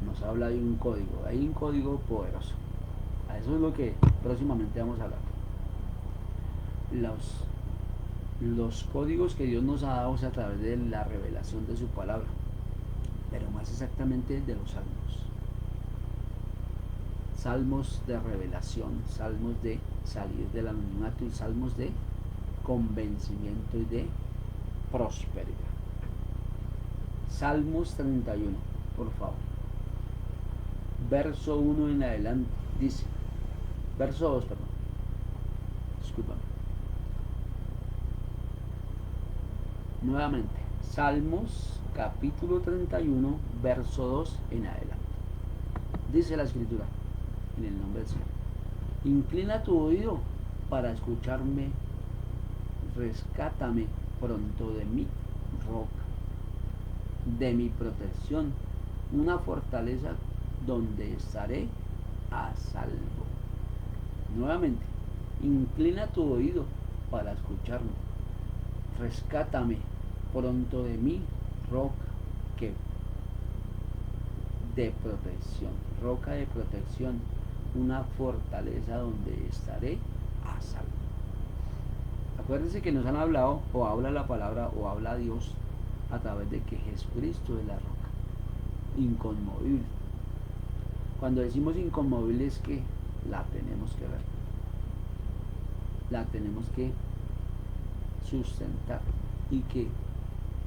Nos habla de un código, hay un código poderoso. A eso es lo que próximamente vamos a hablar. Los códigos que Dios nos ha dado a través de la revelación de su palabra, pero más exactamente de los salmos. Salmos de revelación, salmos de salir del anonimato y salmos de convencimiento y de prosperidad. Salmos 31, por favor. Verso 1 en adelante dice, verso 2, perdón, discúlpame. Nuevamente, Salmos capítulo 31, verso 2 en adelante. Dice la escritura, en el nombre del Señor: inclina tu oído para escucharme, rescátame pronto de mi roca, de mi protección, una fortaleza donde estaré a salvo. Nuevamente, inclina tu oído para escucharme, rescátame pronto de mi roca de protección, roca de protección, una fortaleza donde estaré a salvo. Acuérdense que nos han hablado, o habla la palabra, o habla Dios a través de que Jesucristo es la roca, inconmovible. Cuando decimos inconmovible es que la tenemos que ver, la tenemos que sustentar, y que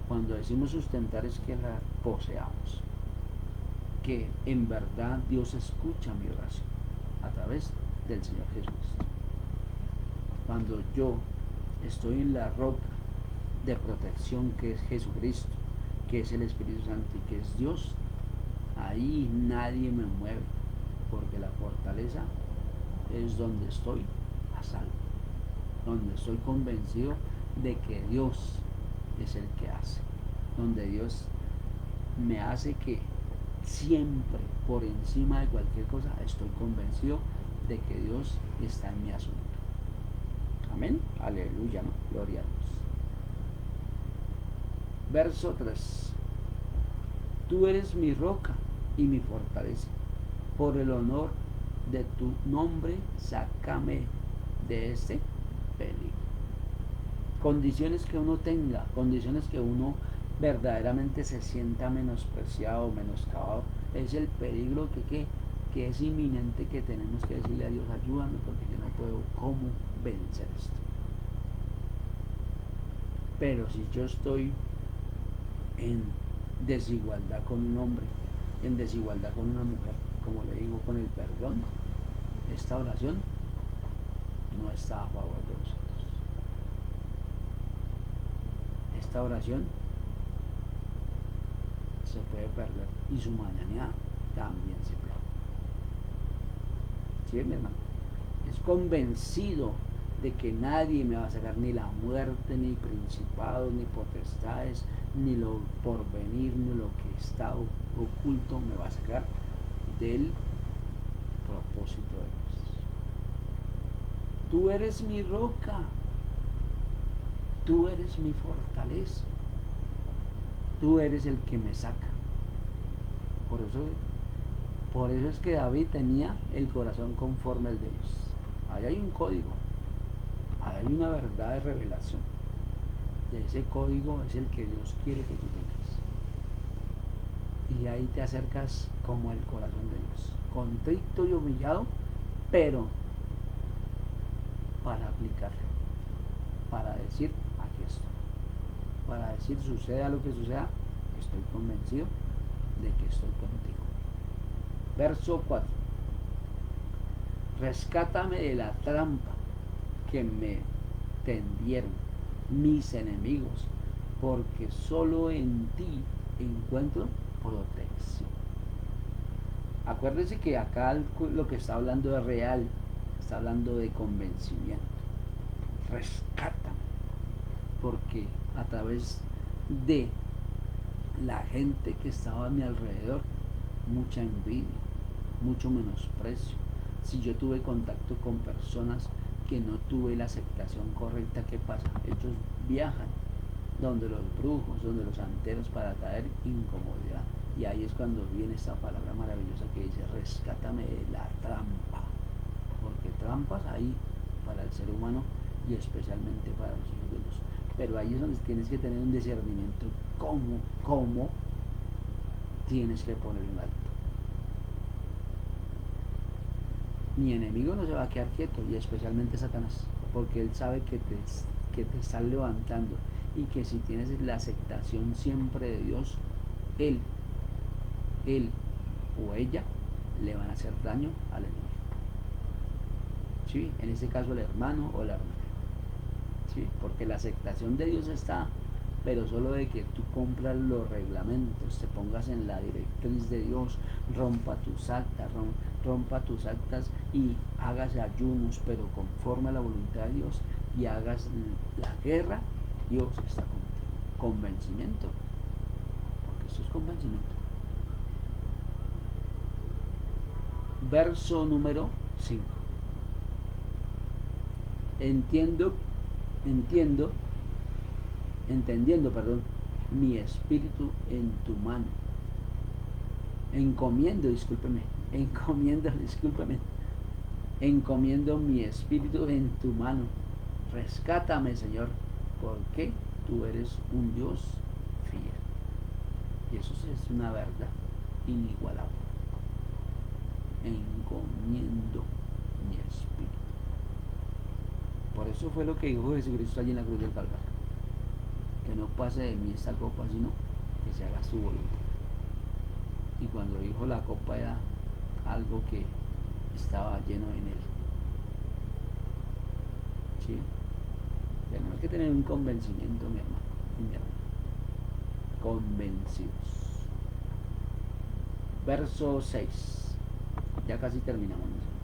cuando decimos sustentar es que la poseamos, que en verdad Dios escucha mi oración a través del Señor Jesucristo. Cuando yo estoy en la roca de protección que es Jesucristo, que es el Espíritu Santo y que es Dios, ahí nadie me mueve, porque la fortaleza es donde estoy a salvo, donde estoy convencido de que Dios es el que hace, donde Dios me hace que siempre, por encima de cualquier cosa, estoy convencido de que Dios está en mi asunto. Amén, aleluya, ¿no? Gloria a Dios. Verso 3: tú eres mi roca y mi fortaleza, por el honor de tu nombre, sácame de este peligro. Condiciones que uno tenga, condiciones que uno verdaderamente se sienta menospreciado, menoscabado, es el peligro que es inminente, que tenemos que decirle a Dios: ayúdame, porque yo no puedo cómo vencer esto. Pero si yo estoy en desigualdad con un hombre, en desigualdad con una mujer, como le digo, con el perdón, esta oración no está a favor de nosotros. Esta oración se puede perder y su mañana también se pierde. ¿Sí, mi hermano? Es convencido de que nadie me va a sacar, ni la muerte, ni principados, ni potestades, ni lo porvenir, ni lo que está oculto me va a sacar del propósito de Dios. Tú eres mi roca, tú eres mi fortaleza, tú eres el que me saca. Por eso es que David tenía el corazón conforme al de Dios. Ahí hay un código, ahí hay una verdad de revelación. Y ese código es el que Dios quiere que tú tengas. Y ahí te acercas como el corazón de Dios, contrito y humillado, pero para aplicarlo, para decir, aquí estoy. Para decir, suceda lo que suceda, estoy convencido de que estoy contigo. Verso 4. Rescátame de la trampa que me tendieron mis enemigos, porque solo en ti encuentro protección. Acuérdense que acá lo que está hablando es real, está hablando de convencimiento. Rescátame, porque a través de la gente que estaba a mi alrededor, mucha envidia, mucho menosprecio. Si yo tuve contacto con personas que no tuve la aceptación correcta, ¿qué pasa? Ellos viajan donde los brujos, donde los santeros, para traer incomodidad. Y ahí es cuando viene esta palabra maravillosa que dice, rescátame de la trampa. Porque trampas hay para el ser humano y especialmente para los hijos de Dios. Pero ahí es donde tienes que tener un discernimiento cómo tienes que poner un alto. Mi enemigo no se va a quedar quieto, y especialmente Satanás, porque él sabe que te estás levantando, y que si tienes la aceptación siempre de Dios, él o ella le van a hacer daño al enemigo. ¿Sí? En este caso el hermano o la hermana. ¿Sí? Porque la aceptación de Dios está, pero solo de que tú cumplas los reglamentos, te pongas en la directriz de Dios, rompa tus actas y hagas ayunos, pero conforme a la voluntad de Dios, y hagas la guerra, Dios está contigo. Convencimiento, porque esto es convencimiento. Verso número 5. Entendiendo, mi espíritu en tu mano. Encomiendo mi espíritu en tu mano. Rescátame, Señor, porque tú eres un Dios fiel. Y eso es una verdad inigualable. Encomiendo mi espíritu. Por eso fue lo que dijo Jesucristo allí en la cruz del Calvario. Que no pase de mí esta copa, sino que se haga su voluntad. Y cuando dijo la copa era algo que estaba lleno en él. ¿Sí? Tenemos que tener un convencimiento, mi hermano y mi hermana. Convencidos. Verso 6. Ya casi terminamos, mis hermanos.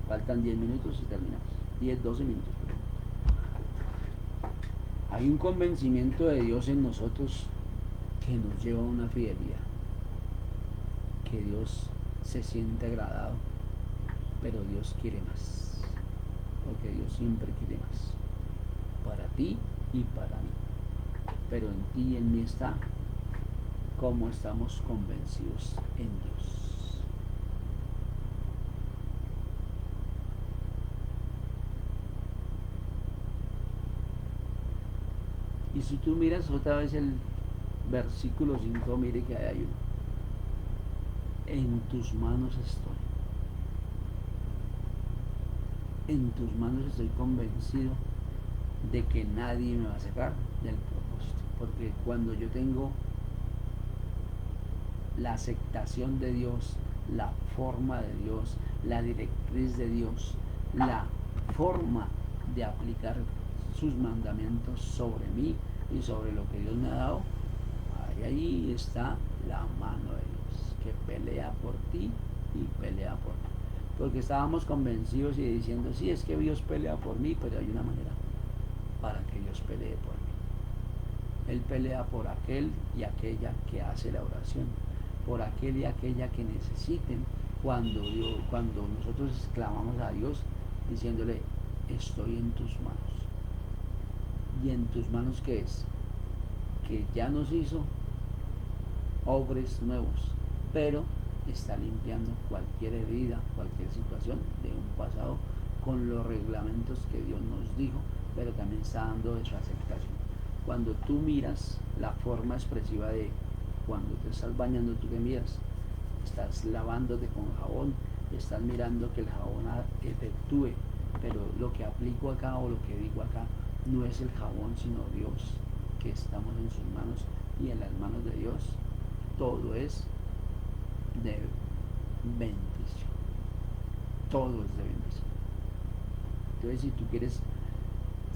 Faltan 10 minutos y terminamos. 12 minutos. Hay un convencimiento de Dios en nosotros que nos lleva a una fidelidad. Que Dios se siente agradado, pero Dios quiere más, porque Dios siempre quiere más, para ti y para mí, pero en ti y en mí está cómo estamos convencidos en Dios. Y si tú miras otra vez el versículo 5, mire que hay uno. En tus manos estoy. En tus manos estoy convencido de que nadie me va a sacar del propósito. Porque cuando yo tengo la aceptación de Dios, la forma de Dios, la directriz de Dios, la forma de aplicar sus mandamientos sobre mí y sobre lo que Dios me ha dado, ahí está la mano de Dios, que pelea por ti y pelea por ti. Porque estábamos convencidos y diciendo, sí, es que Dios pelea por mí, pero hay una manera para que Dios pelee por mí. Él pelea por aquel y aquella que hace la oración, por aquel y aquella que necesiten cuando nosotros clamamos a Dios diciéndole, estoy en tus manos. ¿Y en tus manos qué es? Que ya nos hizo hombres nuevos, pero está limpiando cualquier herida, cualquier situación de un pasado con los reglamentos que Dios nos dijo, pero también está dando de su aceptación. Cuando tú miras la forma expresiva de cuando te estás bañando, tú que miras, estás lavándote con jabón, estás mirando que el jabón efectúe, pero lo que aplico acá o lo que digo acá no es el jabón, sino Dios, que estamos en sus manos, y en las manos de Dios todo es de bendición, todo es de bendición. Entonces, si tú quieres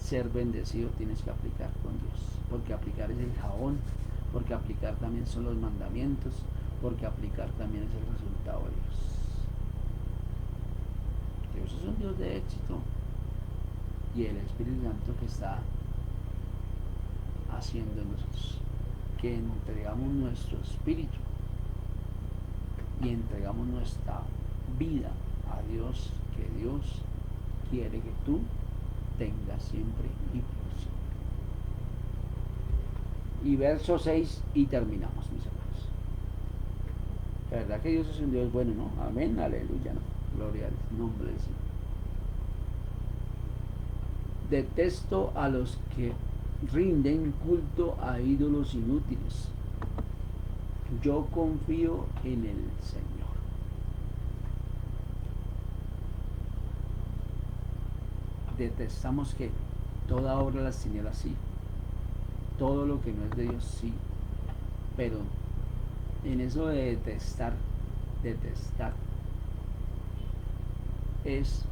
ser bendecido, tienes que aplicar con Dios, porque aplicar es el jabón, porque aplicar también son los mandamientos, porque aplicar también es el resultado de Dios. Dios es un Dios de éxito, y el Espíritu Santo que está haciendo en nosotros, que entregamos nuestro espíritu y entregamos nuestra vida a Dios, que Dios quiere que tú tengas siempre y por siempre. Y verso 6 y terminamos, mis hermanos. La verdad que Dios es un Dios bueno, ¿no? Amén, aleluya, ¿no? Gloria al nombre del Señor. Detesto a los que rinden culto a ídolos inútiles. Yo confío en el Señor. Detestamos que toda obra de las tinieblas, sí, todo lo que no es de Dios, sí, pero en eso de detestar es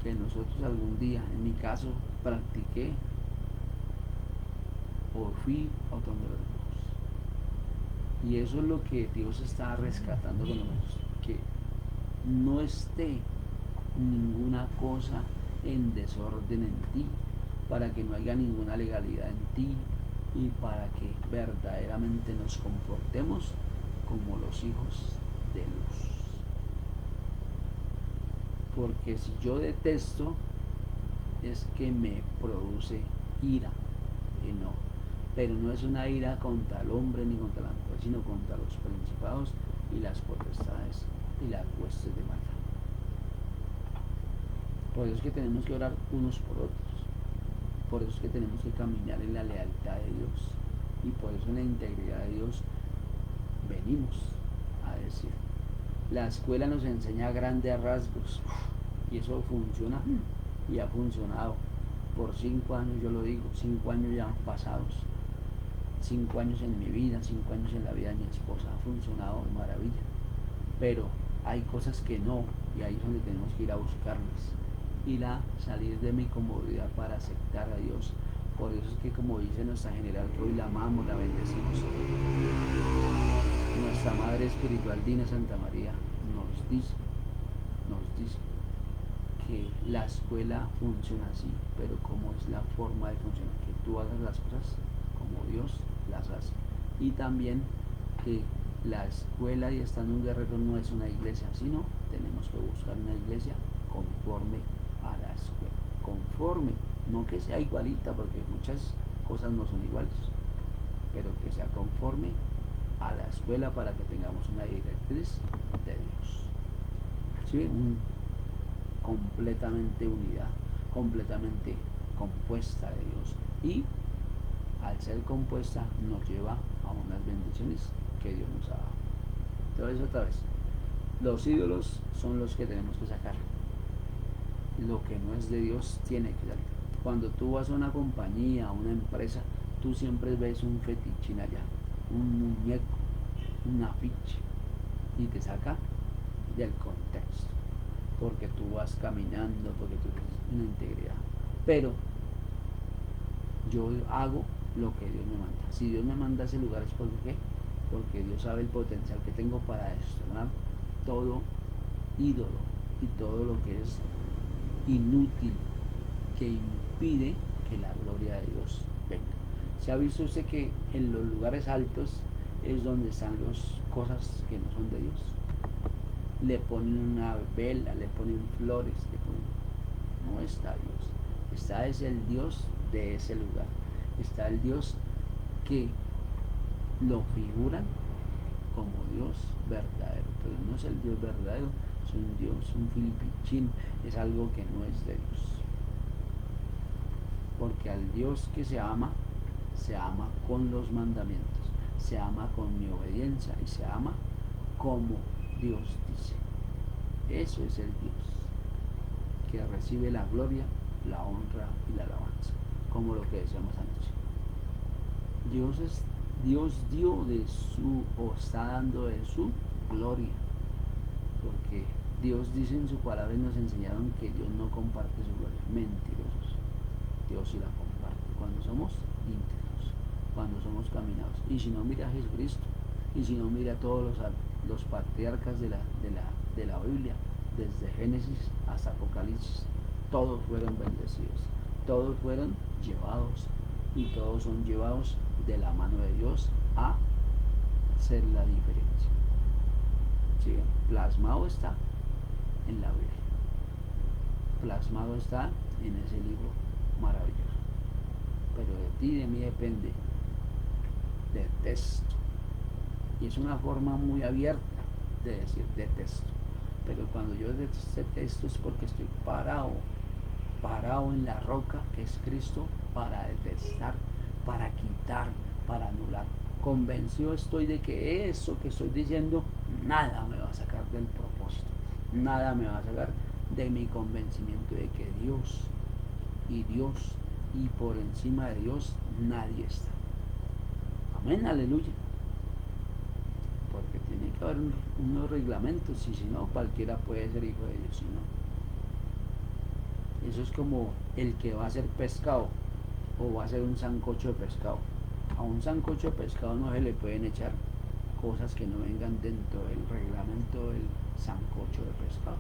que nosotros algún día, en mi caso, practiqué o fui autonombrado. Y eso es lo que Dios está rescatando con nosotros, que no esté ninguna cosa en desorden en ti, para que no haya ninguna legalidad en ti y para que verdaderamente nos comportemos como los hijos de luz. Porque si yo detesto, es que me produce ira, y no, pero no es una ira contra el hombre ni contra la mujer, sino contra los principados y las potestades y las huestes de maldad. Por eso es que tenemos que orar unos por otros, por eso es que tenemos que caminar en la lealtad de Dios, y por eso en la integridad de Dios venimos a decir. La escuela nos enseña grandes rasgos, y eso funciona y ha funcionado por 5 años, yo lo digo, 5 años ya pasados, 5 años en mi vida, 5 años en la vida de mi esposa, ha funcionado de maravilla, pero hay cosas que no, y ahí es donde tenemos que ir a buscarlas, ir a salir de mi comodidad para aceptar a Dios. Por eso es que, como dice nuestra general, que hoy la amamos, la bendecimos, nuestra Madre Espiritual Dina Santa María nos dice que la escuela funciona así, pero como es la forma de funcionar, que tú hagas las cosas como Dios las hace. Y también que la escuela y estando un guerrero no es una iglesia, sino tenemos que buscar una iglesia conforme a la escuela, conforme, no que sea igualita, porque muchas cosas no son iguales, pero que sea conforme a la escuela para que tengamos una directriz de Dios, ¿sí? Completamente unidad, completamente compuesta de Dios, y al ser compuesta nos lleva a unas bendiciones que Dios nos ha dado. Entonces, otra vez, los ídolos son los que tenemos que sacar. Lo que no es de Dios tiene que salir. Cuando tú vas a una compañía, a una empresa, tú siempre ves un fetichín allá, un muñeco, un afiche y te saca del contexto, porque tú vas caminando, porque tú tienes una integridad. Pero yo hago lo que Dios me manda. Si Dios me manda a ese lugar es porque ¿qué? Porque Dios sabe el potencial que tengo para desterrar todo ídolo y todo lo que es inútil, que impide que la gloria de Dios venga. ¿Se ha visto usted que en los lugares altos es donde están las cosas que no son de Dios? Le ponen una vela, le ponen flores, le ponen... No está Dios. Está es el Dios de ese lugar. Está el Dios que lo figuran como Dios verdadero, pero no es el Dios verdadero, es un Dios, un filipichín, es algo que no es de Dios. Porque al Dios que se ama con los mandamientos, se ama con mi obediencia y se ama como Dios dice. Eso es el Dios que recibe la gloria, la honra y la alabanza, como lo que decíamos anoche. Dios dio de su, o está dando de su gloria, porque Dios dice en su palabra y nos enseñaron que Dios no comparte su gloria. Mentirosos. Dios sí la comparte cuando somos íntegros, cuando somos caminados. Y si no, mira a Jesucristo, y si no, mira a todos los patriarcas de la Biblia, desde Génesis hasta Apocalipsis, todos fueron bendecidos, todos fueron llevados, y todos son llevados de la mano de Dios a ser la diferencia. ¿Sí? Plasmado está en la Biblia, plasmado está en ese libro maravilloso. Pero de ti y de mí depende. Detesto. Y es una forma muy abierta de decir detesto. Pero cuando yo detesto es porque estoy parado en la roca que es Cristo, para detestar, para quitar, para anular. Convencido estoy de que eso que estoy diciendo nada me va a sacar del propósito, nada me va a sacar de mi convencimiento de que Dios y por encima de Dios nadie está. Amén, aleluya. Porque tiene que haber unos reglamentos, y si no, cualquiera puede ser hijo de Dios. Si no, eso es como el que va a hacer pescado o va a hacer un sancocho de pescado. A un sancocho de pescado no se le pueden echar cosas que no vengan dentro del reglamento del sancocho de pescado.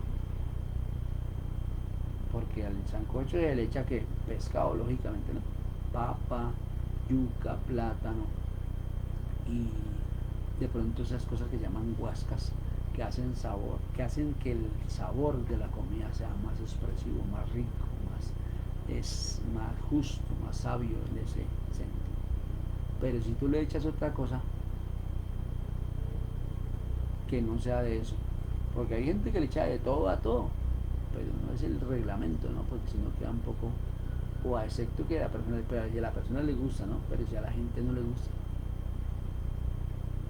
Porque al sancocho se le echa que pescado, lógicamente, ¿no? Papa, yuca, plátano y de pronto esas cosas que llaman guascas, que hacen sabor, que hacen que el sabor de la comida sea más expresivo, más rico, es más justo, más sabio en ese sentido. Pero si tú le echas otra cosa que no sea de eso, porque hay gente que le echa de todo a todo, pero no es el reglamento, ¿no? Porque si no queda un poco, o a excepto que a la persona le gusta, ¿no? Pero si a la gente no le gusta,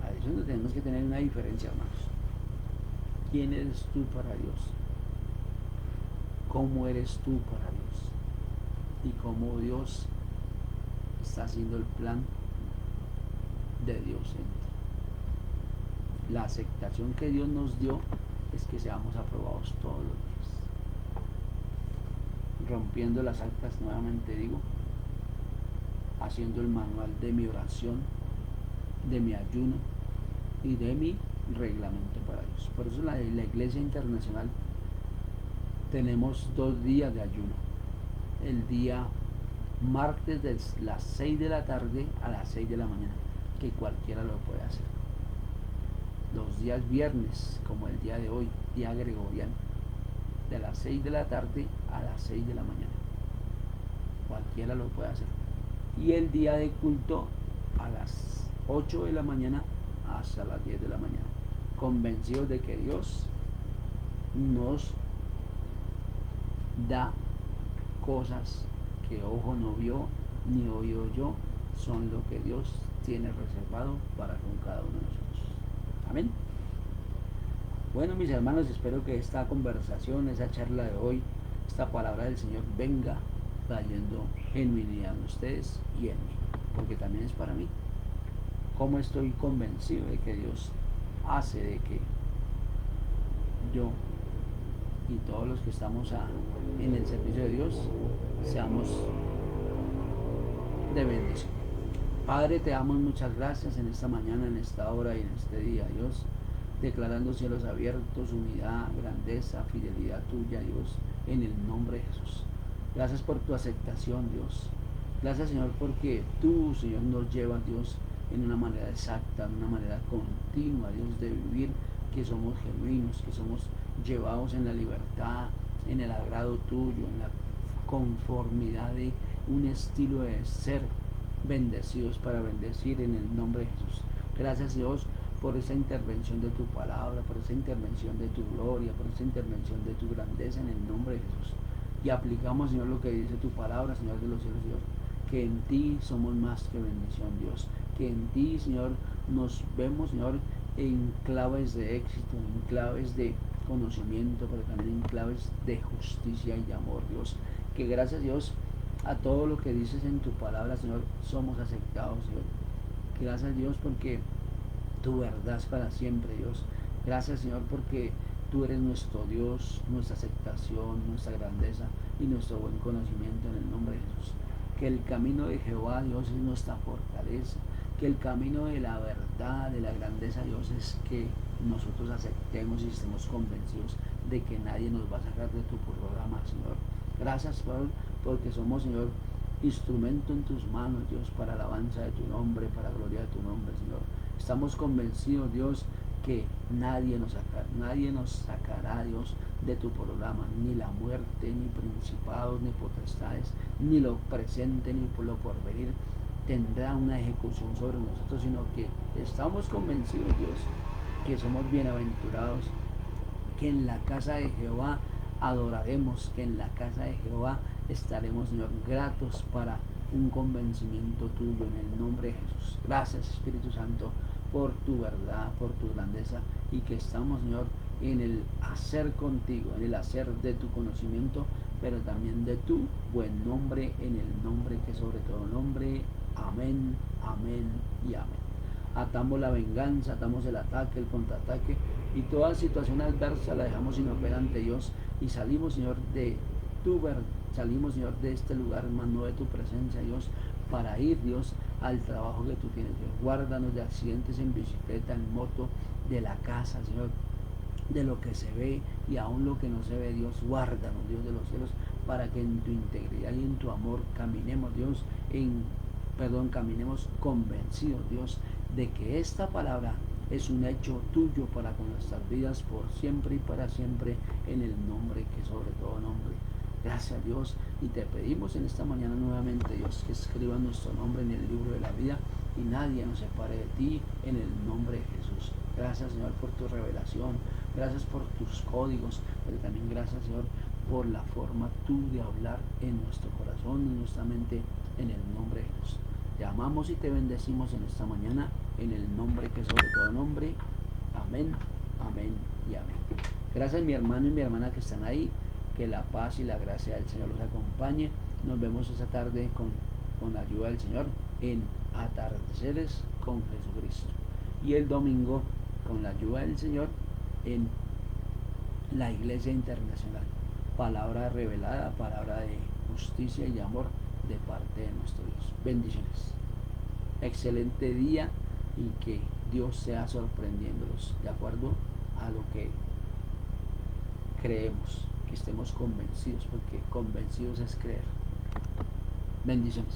a eso no tenemos que tener una diferencia, hermanos. ¿Quién eres tú para Dios? ¿Cómo eres tú para Dios? Y cómo Dios está haciendo el plan de Dios en ti. La aceptación que Dios nos dio es que seamos aprobados todos los días. Rompiendo las actas, nuevamente digo, haciendo el manual de mi oración, de mi ayuno y de mi reglamento para Dios. Por eso la Iglesia Internacional tenemos 2 días de ayuno. El día martes de las 6 de la tarde a las 6 de la mañana, que cualquiera lo puede hacer. Los días viernes, como el día de hoy, día gregoriano, de las 6 de la tarde a las 6 de la mañana. Cualquiera lo puede hacer. Y el día de culto a las 8 de la mañana hasta las 10 de la mañana. Convencidos de que Dios nos da cosas que ojo no vio ni oído yo, son lo que Dios tiene reservado para con cada uno de nosotros. Amén. Bueno, mis hermanos, espero que esta conversación, esa charla de hoy, esta palabra del Señor venga trayendo genuinidad en ustedes y en mí, porque también es para mí. Cómo estoy convencido de que Dios hace de que yo y todos los que estamos en el servicio de Dios seamos de bendición. Padre, te damos muchas gracias en esta mañana, en esta hora y en este día, Dios, declarando cielos abiertos, unidad, grandeza, fidelidad tuya, Dios, en el nombre de Jesús. Gracias por tu aceptación, Dios. Gracias, Señor, porque tú, Señor, nos llevas, Dios, en una manera exacta, en una manera continua, Dios, de vivir, que somos genuinos, que somos llevados en la libertad, en el agrado tuyo, en la conformidad de un estilo de ser bendecidos para bendecir en el nombre de Jesús. Gracias, Dios, por esa intervención de tu palabra, por esa intervención de tu gloria, por esa intervención de tu grandeza en el nombre de Jesús. Y aplicamos, Señor, lo que dice tu palabra, Señor de los cielos, Dios, que en ti somos más que bendición, Dios, que en ti, Señor, nos vemos, Señor, en claves de éxito, en claves de conocimiento, pero también en claves de justicia y de amor, Dios. Que gracias, Dios, a todo lo que dices en tu palabra, Señor, somos aceptados, Dios. Gracias, Dios, porque tu verdad es para siempre, Dios. Gracias, Señor, porque tú eres nuestro Dios, nuestra aceptación, nuestra grandeza y nuestro buen conocimiento en el nombre de Jesús. Que el camino de Jehová, Dios, es nuestra fortaleza. Que el camino de la verdad, de la grandeza, Dios, es que nosotros aceptemos y estemos convencidos de que nadie nos va a sacar de tu programa, Señor. Gracias, Señor, porque somos, Señor, instrumento en tus manos, Dios, para alabanza de tu nombre, para gloria de tu nombre, Señor. Estamos convencidos, Dios, que nadie nos sacará, Dios, de tu programa, ni la muerte, ni principados, ni potestades, ni lo presente, ni por lo porvenir tendrá una ejecución sobre nosotros, sino que estamos convencidos, Dios, que somos bienaventurados, que en la casa de Jehová adoraremos, que en la casa de Jehová estaremos, Señor, gratos para un convencimiento tuyo en el nombre de Jesús. Gracias, Espíritu Santo, por tu verdad, por tu grandeza, y que estamos, Señor, en el hacer contigo, en el hacer de tu conocimiento, pero también de tu buen nombre, en el nombre que sobre todo nombre. Amén, amén y amén. Atamos la venganza, atamos el ataque, el contraataque y toda situación adversa la dejamos inoperante, Dios, y salimos, Señor, de tu verdad, salimos, Señor, de este lugar, más no de tu presencia, Dios, para ir, Dios, al trabajo que tú tienes, Dios. Guárdanos de accidentes en bicicleta, en moto, de la casa, Señor, de lo que se ve y aún lo que no se ve, Dios. Guárdanos, Dios de los cielos, para que en tu integridad y en tu amor caminemos, Dios, caminemos convencidos, Dios, de que esta palabra es un hecho tuyo para con nuestras vidas por siempre y para siempre, en el nombre que sobre todo nombre. Gracias, Dios, y te pedimos en esta mañana nuevamente, Dios, que escriba nuestro nombre en el libro de la vida y nadie nos separe de ti, en el nombre de Jesús. Gracias, Señor, por tu revelación, gracias por tus códigos, pero también gracias, Señor, por la forma tú de hablar en nuestro corazón y en nuestra mente, en el nombre de Jesús. Te amamos y te bendecimos en esta mañana, en el nombre que sobre todo nombre. Amén, amén y amén. Gracias, mi hermano y mi hermana que están ahí. Que la paz y la gracia del Señor los acompañe. Nos vemos esta tarde con la ayuda del Señor en Atardeceres con Jesucristo. Y el domingo, con la ayuda del Señor, en la Iglesia Internacional. Palabra revelada, palabra de justicia y amor de parte de nuestro Dios. Bendiciones. Excelente día y que Dios sea sorprendiéndolos de acuerdo a lo que creemos, que estemos convencidos, porque convencidos es creer. Bendiciones.